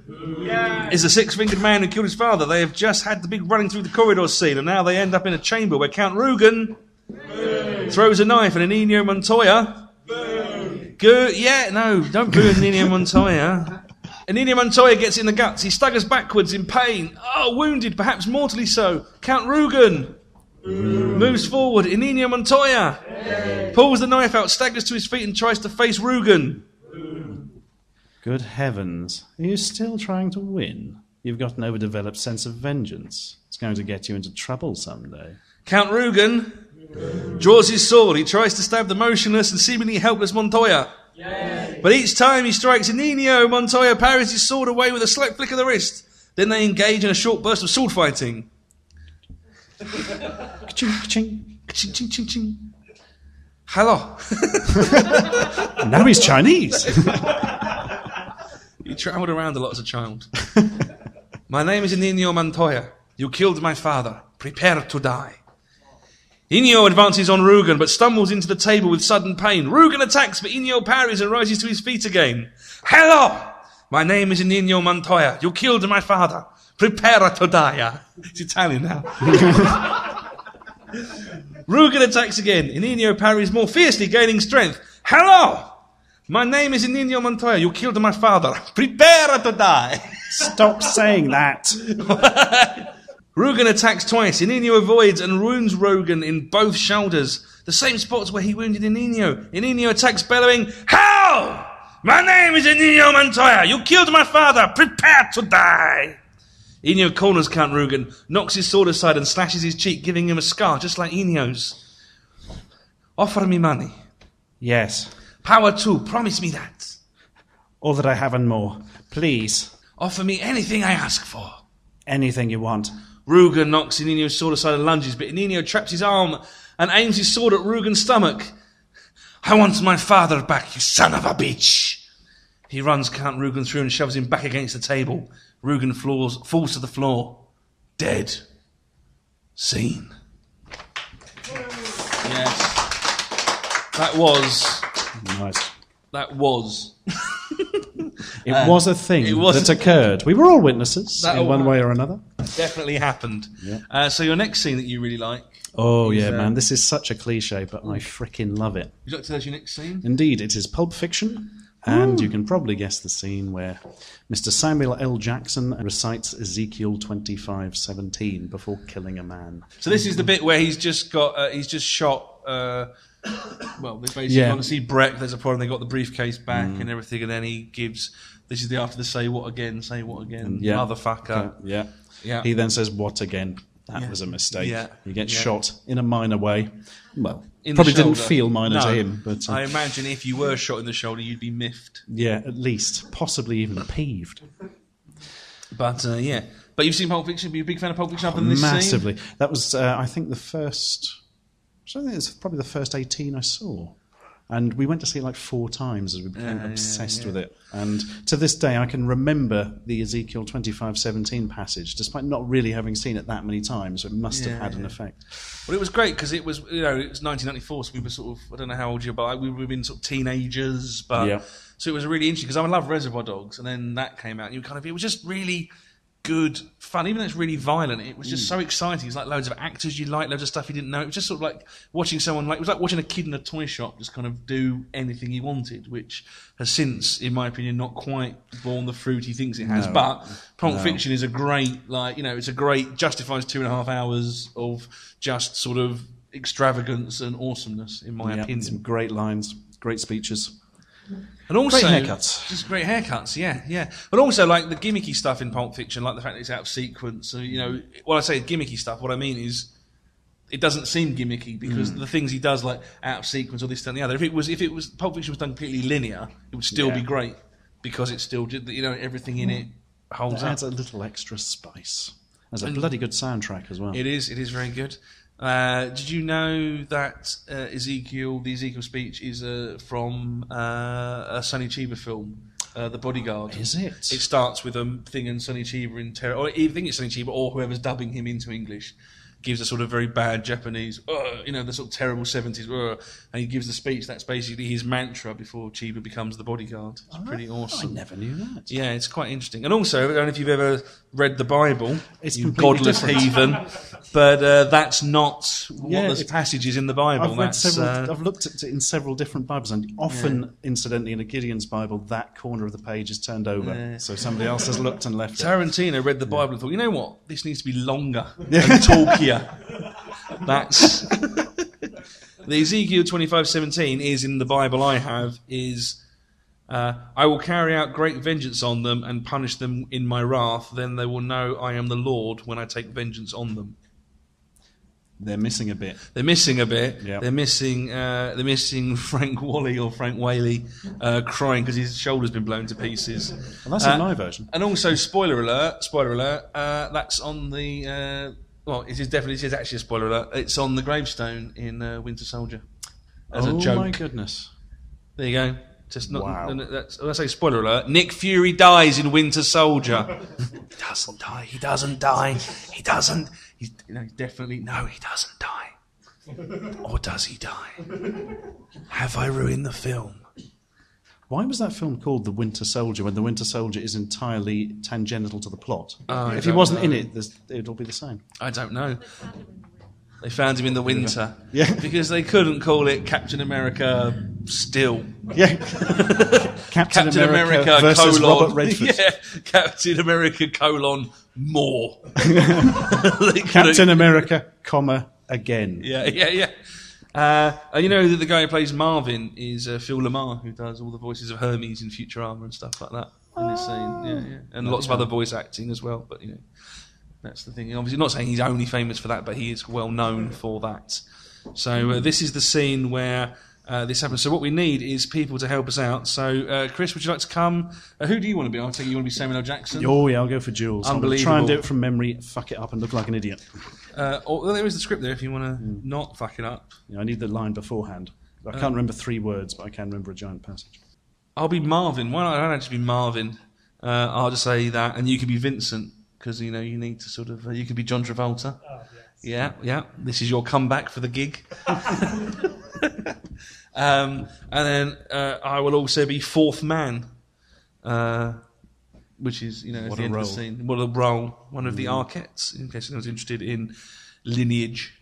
is the six-fingered man who killed his father. They have just had the big running through the corridor scene, and now they end up in a chamber where Count Rugen throws a knife at Inigo Montoya. Don't boo Inigo Montoya. Inigo Montoya gets in the guts. He staggers backwards in pain. Wounded, perhaps mortally so. Count Rugen moves forward. Inigo Montoya pulls the knife out, staggers to his feet, and tries to face Rugen. Good heavens. Are you still trying to win? You've got an overdeveloped sense of vengeance. It's going to get you into trouble someday. Count Rugen draws his sword. He tries to stab the motionless and seemingly helpless Montoya. But each time he strikes Inigo, Montoya parries his sword away with a slight flick of the wrist. Then they engage in a short burst of sword fighting. Ka-ching, ka-ching. Ching, ching, ching, ching. Hello. Now he's Chinese. You travelled around a lot as a child. My name is Inigo Montoya. You killed my father. Prepare to die. Inigo advances on Rugen, but stumbles into the table with sudden pain. Rugen attacks, but Inigo parries and rises to his feet again. Hello! My name is Inigo Montoya. You killed my father. Prepare to die. It's Italian now. Rugen attacks again. Inigo parries more fiercely, gaining strength. Hello! My name is Inigo Montoya. You killed my father. Prepare to die. Stop saying that. Rugen attacks twice. Inigo avoids and wounds Rugen in both shoulders, the same spots where he wounded Inigo. Inigo attacks, bellowing, "How? My name is Inigo Montoya. You killed my father. Prepare to die." Inigo corners Count Rugen, knocks his sword aside and slashes his cheek, giving him a scar just like Inigo's. Offer me money. Yes. Power too. Promise me that. All that I have and more. Please. Offer me anything I ask for. Anything you want. Rugen knocks Inigo's sword aside and lunges, but Inigo traps his arm and aims his sword at Rugen's stomach. I want my father back, you son of a bitch! He runs Count Rugen through and shoves him back against the table. Rugen falls to the floor. Dead. Scene. Yes. That was... Nice. That was... It was a thing that occurred. We were all witnesses in one way or another. Definitely happened. Yeah. So your next scene that you really like... Oh, yeah, man. This is such a cliche, but I freaking love it. Would you like to tell us your next scene? Indeed, it is Pulp Fiction. And you can probably guess the scene where Mr. Samuel L. Jackson recites Ezekiel 25:17 before killing a man. So this is the bit where he's just shot. Well, they basically want to see Breck. There's a problem. They got the briefcase back and everything, and then he gives. This is the after the say what again, motherfucker. Yeah. He then says what again. That was a mistake. Yeah. He gets shot in a minor way. Well, probably didn't feel minor to him. But I imagine if you were shot in the shoulder, you'd be miffed. Yeah, at least. Possibly even peeved. But, yeah. But you've seen Pulp Fiction? Are you a big fan of Pulp Fiction up in this scene? Massively. That was, I think, the first... I think it's probably the first 18 I saw. And we went to see it like 4 times as we became obsessed with it. And to this day, I can remember the Ezekiel 25:17 passage, despite not really having seen it that many times. So it must have had an effect. Well, it was great because it was, it was 1994, so we were sort of, I don't know how old you are, but we were in sort of teenagers. But so it was really interesting because I love Reservoir Dogs, and then that came out, and it was just really good fun, even though it's really violent. It was just so exciting. It's like loads of actors you like, loads of stuff you didn't know. It was just sort of like watching someone, like it was like watching a kid in a toy shop just kind of do anything he wanted, which has since, in my opinion, not quite borne the fruit he thinks it has. But Pulp Fiction is a great, it's a great, justifies 2.5 hours of just sort of extravagance and awesomeness, in my opinion. Some great lines, great speeches. And also, great haircuts. Just great haircuts, yeah. But also, like, the gimmicky stuff in Pulp Fiction, like the fact that it's out of sequence. So, when I say gimmicky stuff, what I mean is it doesn't seem gimmicky because the things he does, like, out of sequence or this, that, and the other. If it was Pulp Fiction was done completely linear, it would still be great because it's still, everything in it holds up. It adds a little extra spice. There's a bloody good soundtrack as well. It is very good. Did you know that the Ezekiel speech is from a Sonny Chiba film, The Bodyguard? Is it? It starts with a thing and Sonny Chiba in terror, or I think it's Sonny Chiba or whoever's dubbing him into English, gives a sort of very bad Japanese, the sort of terrible 70s, and he gives the speech. That's basically his mantra before Chiba becomes the bodyguard. It's pretty awesome. I never knew that. Yeah, it's quite interesting. And also, I don't know if you've ever read the Bible, it's you godless heathen, but that's not what the passage is in the Bible. I've looked at it in several different Bibles, and often, incidentally, in a Gideon's Bible, that corner of the page is turned over. So somebody else has looked and left it. Tarantino read the Bible and thought, you know what? This needs to be longer and talkier. That's the Ezekiel 25:17 is in the Bible I have is I will carry out great vengeance on them and punish them in my wrath. Then they will know I am the Lord when I take vengeance on them. They're missing a bit. Yep. They're missing Frank Whaley or Frank Whaley crying because his shoulder's been blown to pieces. Well, that's in my version. And also, spoiler alert, that's on the. Well, it is actually a spoiler alert. It's on the gravestone in Winter Soldier as a joke. Oh my goodness! There you go. Just not. Wow. When I say spoiler alert, Nick Fury dies in Winter Soldier. He doesn't die. He doesn't die. He doesn't. He doesn't die. Or does he die? Have I ruined the film? Why was that film called The Winter Soldier when The Winter Soldier is entirely tangential to the plot? If he wasn't in it, it would all be the same. I don't know. They found him in the winter. Yeah. Because they couldn't call it Captain America still. Yeah. Captain America versus colon, Robert Redford. Yeah. Captain America colon more. Captain America, again. Yeah. You know that the guy who plays Marvin is Phil Lamar, who does all the voices of Hermes in Futurama and stuff like that in this scene. Yeah. And lots of other voice acting as well, but that's the thing. Obviously, not saying he's only famous for that, but he is well known for that. So this is the scene where this happens. So what we need is people to help us out. So, Chris, would you like to come? Who do you want to be? I'll take you want to be Samuel L. Jackson? Oh, yeah, I'll go for Jules. Unbelievable. I'll try and do it from memory, fuck it up and look like an idiot. Well, there is the script there if you want to not fuck it up. Yeah, I need the line beforehand. I can't remember 3 words, but I can remember a giant passage. I'll be Marvin. Why not? I don't just be Marvin. I'll just say that, and you can be Vincent, because, you need to sort of... you could be John Travolta. Oh, yes. Yeah. This is your comeback for the gig. And then I will also be fourth man, which is, at What the a end role. of the scene. What a role. One of the Arquettes, in case anyone's interested in lineage.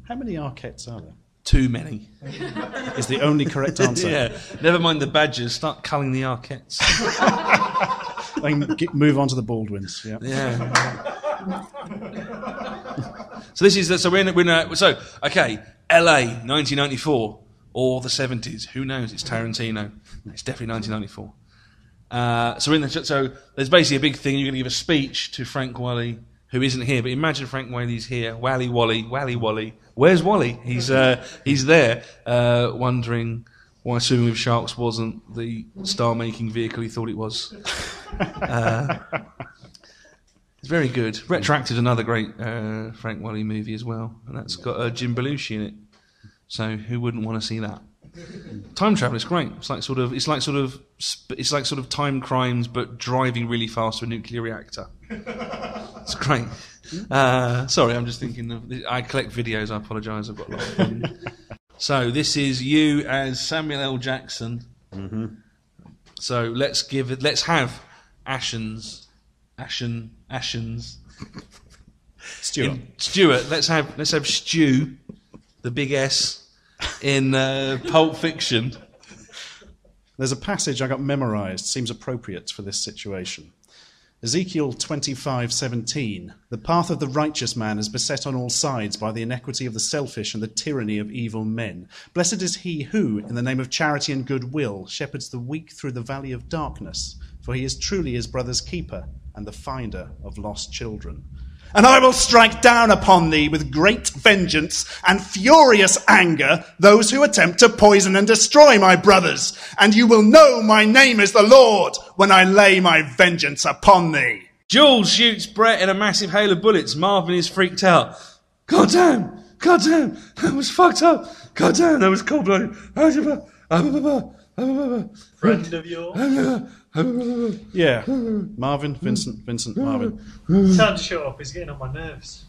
How many Arquettes are there? Too many. Is the only correct answer. Yeah. Never mind the Badgers. Start culling the Arquettes. Move on to the Baldwins. Yeah. Yeah. So this is so we're in okay, LA 1994 or the 70s. Who knows? It's Tarantino. It's definitely 1994. So there's basically a big thing. You're going to give a speech to Frank Wally, who isn't here. But imagine Frank Wally's here. Wally. Where's Wally? He's there, wondering why Swimming with Sharks wasn't the star-making vehicle he thought it was. It's very good. Retroactive, another great Frank Wally movie as well, and that's got Jim Belushi in it. So who wouldn't want to see that? Time travel is great. It's like sort of time crimes, but driving really fast to a nuclear reactor. It's great. Sorry, I'm just thinking of. I collect videos. I apologise. I've got a lot of them. So this is you as Samuel L. Jackson. Mm-hmm. So let's have Ashens. Stuart. Let's have Stu, the big S, in Pulp Fiction. There's a passage I got memorised. Seems appropriate for this situation. Ezekiel 25:17. The path of the righteous man is beset on all sides by the inequity of the selfish and the tyranny of evil men. Blessed is he who, in the name of charity and goodwill, shepherds the weak through the valley of darkness, for he is truly his brother's keeper and the finder of lost children. And I will strike down upon thee with great vengeance and furious anger those who attempt to poison and destroy my brothers. And you will know my name is the Lord when I lay my vengeance upon thee. Jules shoots Brett in a massive hail of bullets. Marvin is freaked out. God damn, that was fucked up. God damn, that was cold-blooded. Friend of yours? Yeah. Marvin, Vincent, Marvin. Time to shut up. He's getting on my nerves.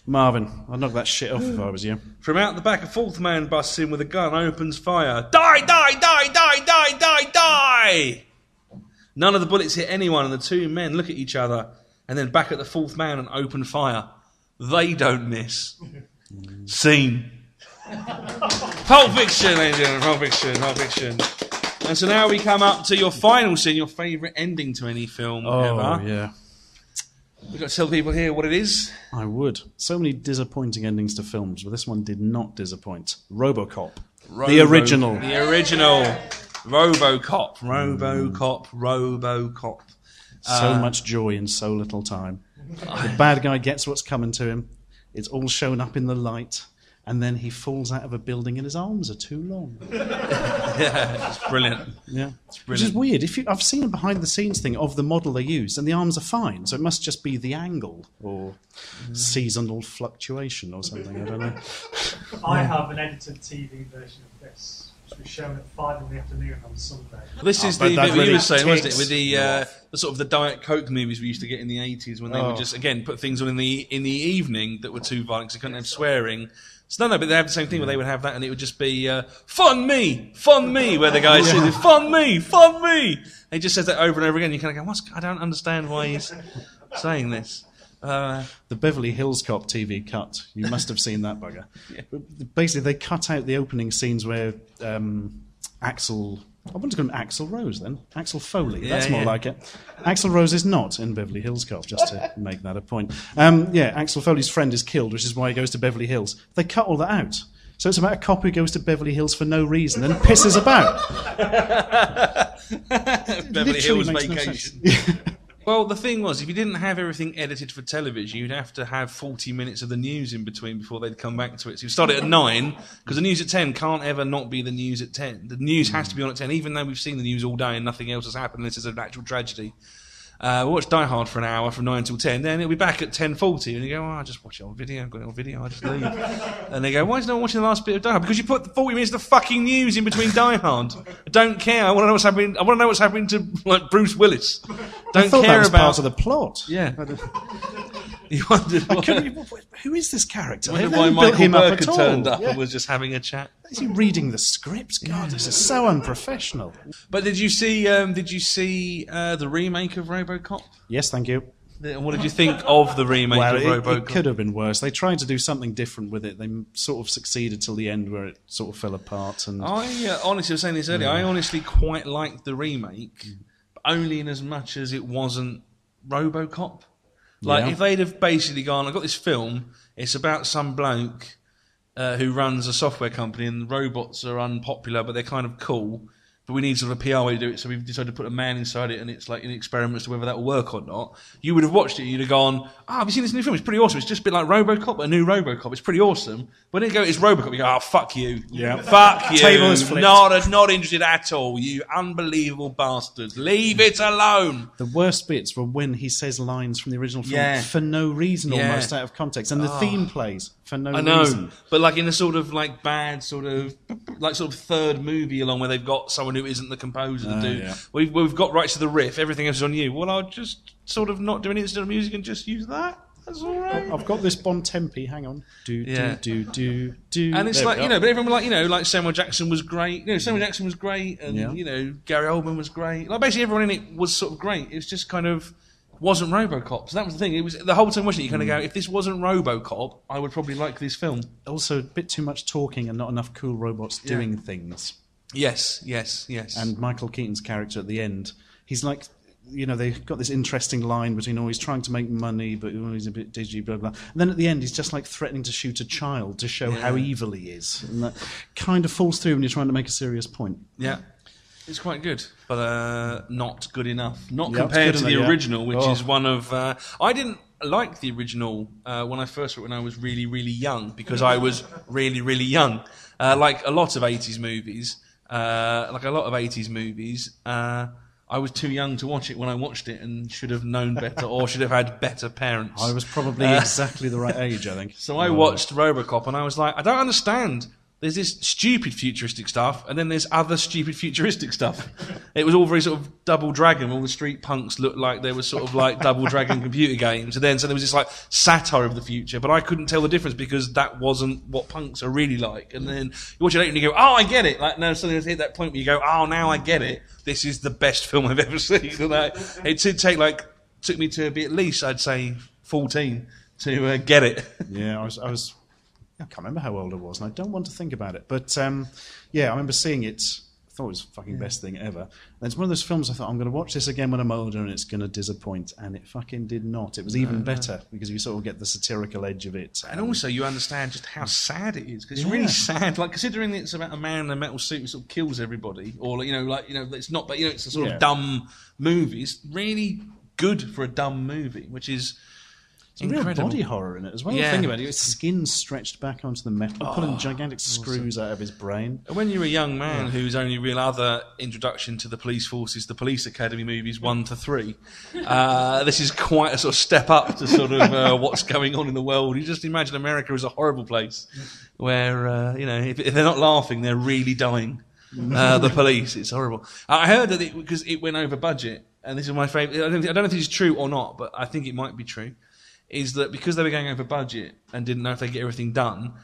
Marvin, I'd knock that shit off if I was you. From out the back, a fourth man busts in with a gun, opens fire. Die, die, die, die, die, die, die! None of the bullets hit anyone, and the two men look at each other and then back at the fourth man and open fire. They don't miss. Scene. Pulp Fiction, ladies and gentlemen. Pulp Fiction. And so now we come up to your final scene, your favourite ending to any film ever. Oh, yeah. We've got to tell people here what it is. I would. So many disappointing endings to films, but this one did not disappoint. RoboCop. The original. The original. RoboCop. RoboCop. So much joy in so little time. The bad guy gets what's coming to him. It's all shown up in the light. And then he falls out of a building and his arms are too long. Yeah, it's brilliant. Yeah, it's brilliant. Which is weird. I've seen a behind-the-scenes thing of the model they used, and the arms are fine. So it must just be the angle or seasonal fluctuation or something. I don't know. I have an edited TV version of this, which was shown at 5 in the afternoon on Sunday. This is the bit you were saying, wasn't it? With the sort of the Diet Coke movies we used to get in the 80s when they would just, again, put things on in the evening that were too violent because they couldn't have swearing. So no, but they have the same thing where they would have that and it would just be, fun me, where the guy says, fun me. He just says that over and over again. You kind of go, I don't understand why he's saying this. The Beverly Hills Cop TV cut. You must have seen that bugger. Yeah. Basically, they cut out the opening scenes where Axel... I want to call him Axl Rose then. Axel Foley. That's more like it. Axl Rose is not in Beverly Hills Cop, just to make that a point. Axel Foley's friend is killed, which is why he goes to Beverly Hills. They ut all that out. So it's about a cop who goes to Beverly Hills for no reason and pisses about. Beverly Hills Vacation. No Well, the thing was, if you didn't have everything edited for television, you'd have to have 40 minutes of the news in between before they'd come back to it. So you start it at 9, because the news at 10 can't ever not be the news at 10. The news has to be on at 10, even though we've seen the news all day and nothing else has happened. This is an actual tragedy. We'll watch Die Hard for an hour from 9 till 10, then it'll be back at 10:40, and you go, I'll just watch it on video, I've got it on video, I'll just leave. And they go, why is no one watching the last bit of Die Hard? Because you put 40 minutes of the fucking news in between Die Hard. I don't care, I want to know what's happening, I want to know what's happening to, like, Bruce Willis. I thought that was part of the plot. Yeah. You wondered who is this character? I wonder why Michael Burke had turned up and was just having a chat. Is he reading the script? God, this is so unprofessional. But did you see the remake of RoboCop? Yes, thank you. And what did you think of the remake of RoboCop? It could have been worse. They tried to do something different with it. They sort of succeeded till the end, where it sort of fell apart. And I honestly was saying this earlier. I honestly quite liked the remake, but only in as much as it wasn't RoboCop. Like, if they'd have basically gone, I've got this film, it's about some bloke who runs a software company and the robots are unpopular, but they're kind of cool, but we need sort of a PR way to do it, so we've decided to put a man inside it and it's like an experiment as to whether that will work or not. You would have watched it and you'd have gone, have you seen this new film? It's pretty awesome. It's just a bit like RoboCop, a new RoboCop. It's pretty awesome. But then you go, it's RoboCop. You go, fuck you. Yeah. Fuck you. Table is flipped. Not interested at all, you unbelievable bastards. Leave it alone. The worst bits were when he says lines from the original film for no reason, almost out of context, and the theme plays for no reason. But like in a sort of like bad sort of third movie along where they've got someone who isn't the composer to do. Yeah. We've got rights to the riff. Everything else is on you. Well, I'll just sort of not do any instrumental music and just use that. That's all right. I've got this Bon Tempi. Hang on. Do. And it's like, but everyone like Samuel Jackson was great. Samuel Jackson was great, and Gary Oldman was great. Like basically everyone in it was sort of great. It was just kind of wasn't RoboCop. So that was the thing. It was the whole time watching it, you kind of go, if this wasn't RoboCop, I would probably like this film. Also, a bit too much talking and not enough cool robots doing things. Yes. And Michael Keaton's character at the end, he's like, they've got this interesting line between, he's trying to make money, but he's a bit digi, blah, blah. And then at the end, he's just like threatening to shoot a child to show how evil he is. And that kind of falls through when you're trying to make a serious point. Yeah. It's quite good, but not good enough. Not compared to the original, which is one of... I didn't like the original when I first saw it when I was really, really young, because I was really, really young. Like a lot of 80s movies, I was too young to watch it when I watched it and should have known better or should have had better parents. I was probably exactly the right age, I think. So I watched RoboCop and I was like, I don't understand. There's this stupid futuristic stuff, and then there's other stupid futuristic stuff. It was all very sort of Double Dragon. All the street punks looked like they were sort of like Double Dragon computer games. And then so there was this like satire of the future, but I couldn't tell the difference because that wasn't what punks are really like. And then you watch it later and you go, oh, I get it. Like now suddenly hit that point where you go, oh, now I get it. This is the best film I've ever seen. It took me to be at least, I'd say, 14 to get it. Yeah, I can't remember how old I was, and I don't want to think about it. But, I remember seeing it. I thought it was the fucking best thing ever. And it's one of those films I thought, I'm going to watch this again when I'm older, and it's going to disappoint. And it fucking did not. It was even better, because you sort of get the satirical edge of it. And also, you understand just how sad it is, because it's really sad. Like, considering it's about a man in a metal suit who sort of kills everybody, or, it's not, but, it's a sort of dumb movie. It's really good for a dumb movie, which is... There's real body horror in it as well. Yeah. Think about it. His skin stretched back onto the metal, pulling gigantic screws out of his brain. When you're a young man whose only real other introduction to the police force is the Police Academy movies 1 to 3, this is quite a sort of step up to sort of what's going on in the world. You just imagine America as a horrible place where, if they're not laughing, they're really dying. The police, it's horrible. I heard that because it went over budget, and this is my favourite. I don't know if this is true or not, but I think it might be true. Is that because they were going over budget and didn't know if they'd get everything done,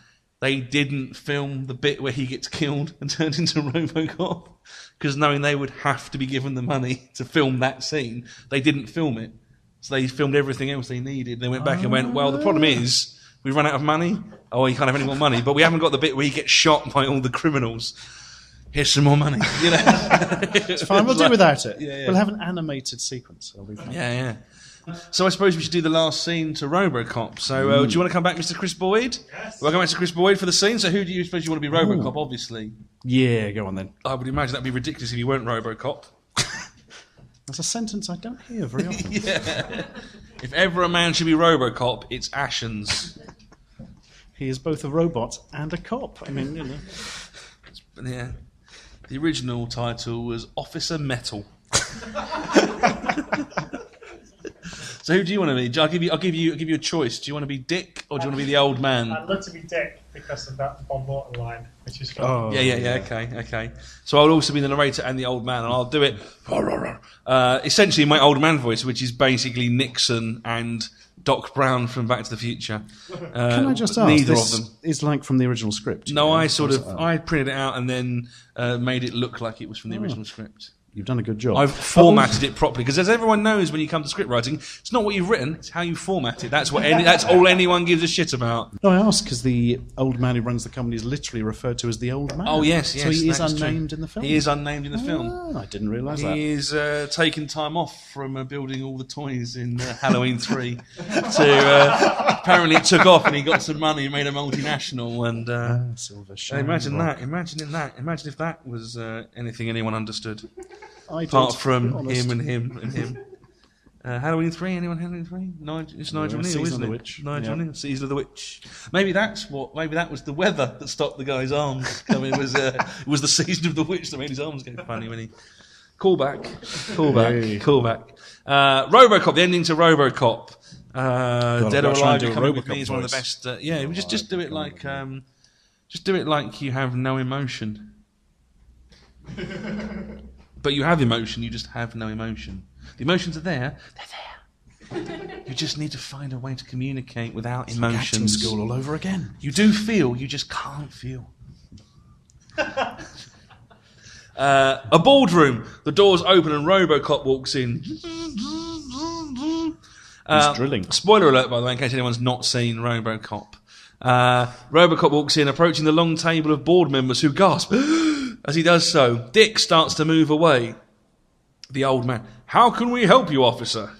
they didn't film the bit where he gets killed and turned into RoboCop, because knowing they would have to be given the money to film that scene, they didn't film it. So they filmed everything else they needed. They went back and went, well, the problem is we've run out of money. Oh, you can't have any more money, but we haven't got the bit where he gets shot by all the criminals. Here's some more money. It's fine, we'll do without it. Yeah. We'll have an animated sequence. It'll be fun. Yeah. So I suppose we should do the last scene to RoboCop. So do you want to come back, Mr. Chris Boyd? Yes. Welcome back to Chris Boyd for the scene. So who do you suppose you want to be RoboCop, obviously? Yeah, go on then. I would imagine that'd be ridiculous if you weren't RoboCop. That's a sentence I don't hear very often. Yeah. If ever a man should be RoboCop, it's Ashens. He is both a robot and a cop. I mean, you know. Yeah. The original title was Officer Metal. So who do you want to be? I'll give you a choice. Do you want to be Dick or do you want to be the old man? I'd love to be Dick because of that Bob Morton line, which is fun. Oh, Yeah. Okay. So I'll also be the narrator and the old man, and I'll do it essentially in my old man voice, which is basically Nixon and Doc Brown from Back to the Future. Can I just ask? Neither This of them. is like from the original script. No, I printed it out and then made it look like it was from the original script. You've done a good job. I've formatted it properly because, as everyone knows, when you come to script writing, it's not what you've written; it's how you format it. That's all anyone gives a shit about. No, I ask because the old man who runs the company is literally referred to as the old man. Oh yes. So he is that's unnamed true. in the film. He is unnamed in the film. Oh, I didn't realise that. He is taking time off from building all the toys in Halloween 3. To apparently it took off and he got some money and made a multinational. And Silver Shine imagine Rock. that. Imagine if that was anything anyone understood. I don't, Apart to be from honest. him and him and him. Halloween 3, anyone Halloween 3? It's Nigel Neal, Season isn't of the it? Witch. Nigel Yeah. Neal, Season of the Witch. Maybe that was the weather that stopped the guy's arms. I mean, it was the Season of the Witch that made his arms go funny when he... Callback. Hey. RoboCop, the ending to RoboCop. Dead or I'll try Alive, and do a Coming With RoboCop Me is one of the voice. best... we just do it like... just do it like you have no emotion. But you have emotion, you just have no emotion. The emotions are there, they're there. You just need to find a way to communicate without It's like acting emotions. school all over again. You do feel, you just can't feel. A boardroom, the doors open and RoboCop walks in. He's drilling. Spoiler alert, by the way, in case anyone's not seen RoboCop. RoboCop walks in, approaching the long table of board members who gasp. As he does so, Dick starts to move away. The old man. How can we help you, officer?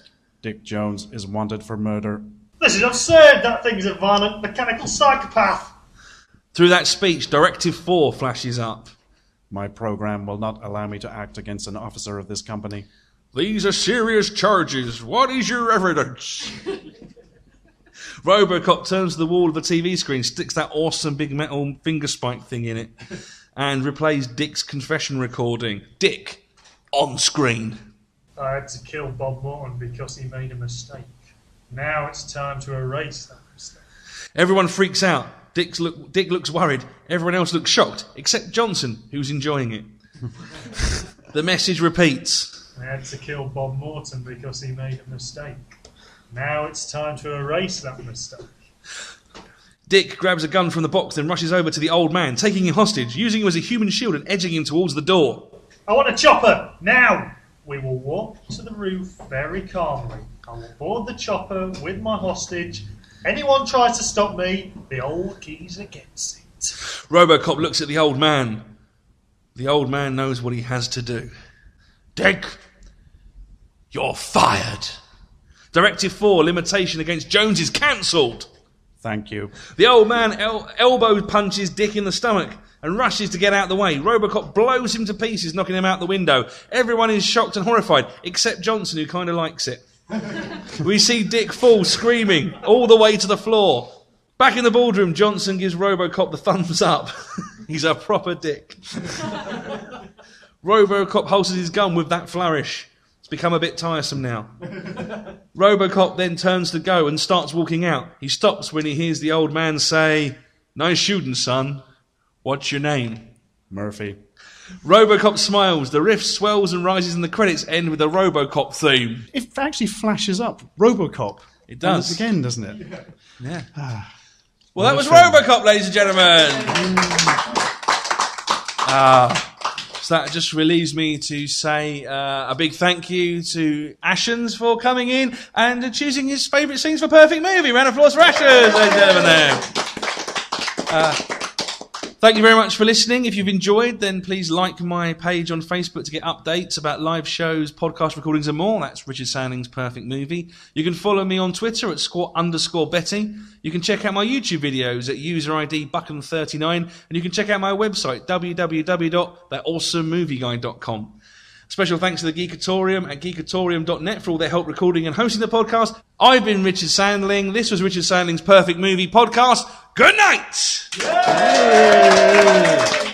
Dick Jones is wanted for murder. This is absurd! That thing's a violent, mechanical psychopath! Through that speech, Directive 4 flashes up. My program will not allow me to act against an officer of this company. These are serious charges. What is your evidence? RoboCop turns to the wall of the TV screen, sticks that awesome big metal finger spike thing in it, and replays Dick's confession recording. Dick, on screen. I had to kill Bob Morton because he made a mistake. Now it's time to erase that mistake. Everyone freaks out. Dick looks worried. Everyone else looks shocked, except Johnson, who's enjoying it. The message repeats. I had to kill Bob Morton because he made a mistake. Now it's time to erase that mistake. Dick grabs a gun from the box, then rushes over to the old man, taking him hostage, using him as a human shield and edging him towards the door. I want a chopper, now! We will walk to the roof very calmly. I will board the chopper with my hostage. Anyone tries to stop me, the old geezer gets it. RoboCop looks at the old man. The old man knows what he has to do. Dick, you're fired. Directive 4, limitation against Jones is cancelled. Thank you. The old man elbow punches Dick in the stomach and rushes to get out of the way. RoboCop blows him to pieces, knocking him out the window. Everyone is shocked and horrified, except Johnson, who kind of likes it. We see Dick fall, screaming, all the way to the floor. Back in the boardroom, Johnson gives RoboCop the thumbs up. He's a proper dick. RoboCop holsters his gun with that flourish. It's become a bit tiresome now. RoboCop then turns to go and starts walking out. He stops when he hears the old man say, "Nice shooting, son. What's your name?" Murphy. RoboCop smiles. The riff swells and rises and the credits end with a RoboCop theme. It actually flashes up RoboCop. It does. Once again, doesn't it? Yeah. Well, that was film. RoboCop, ladies and gentlemen. So that just relieves me to say a big thank you to Ashens for coming in and choosing his favourite scenes for Perfect Movie. Round of applause for Ashens, ladies and gentlemen. Thank you very much for listening. If you've enjoyed, then please like my page on Facebook to get updates about live shows, podcast recordings and more. That's Richard Sandling's Perfect Movie. You can follow me on Twitter at @_Betty. You can check out my YouTube videos at user ID Buckham39. And you can check out my website, www.thatawesomemovieguide.com. Special thanks to the Geekatorium at geekatorium.net for all their help recording and hosting the podcast. I've been Richard Sandling. This was Richard Sandling's Perfect Movie Podcast. Good night! Yay!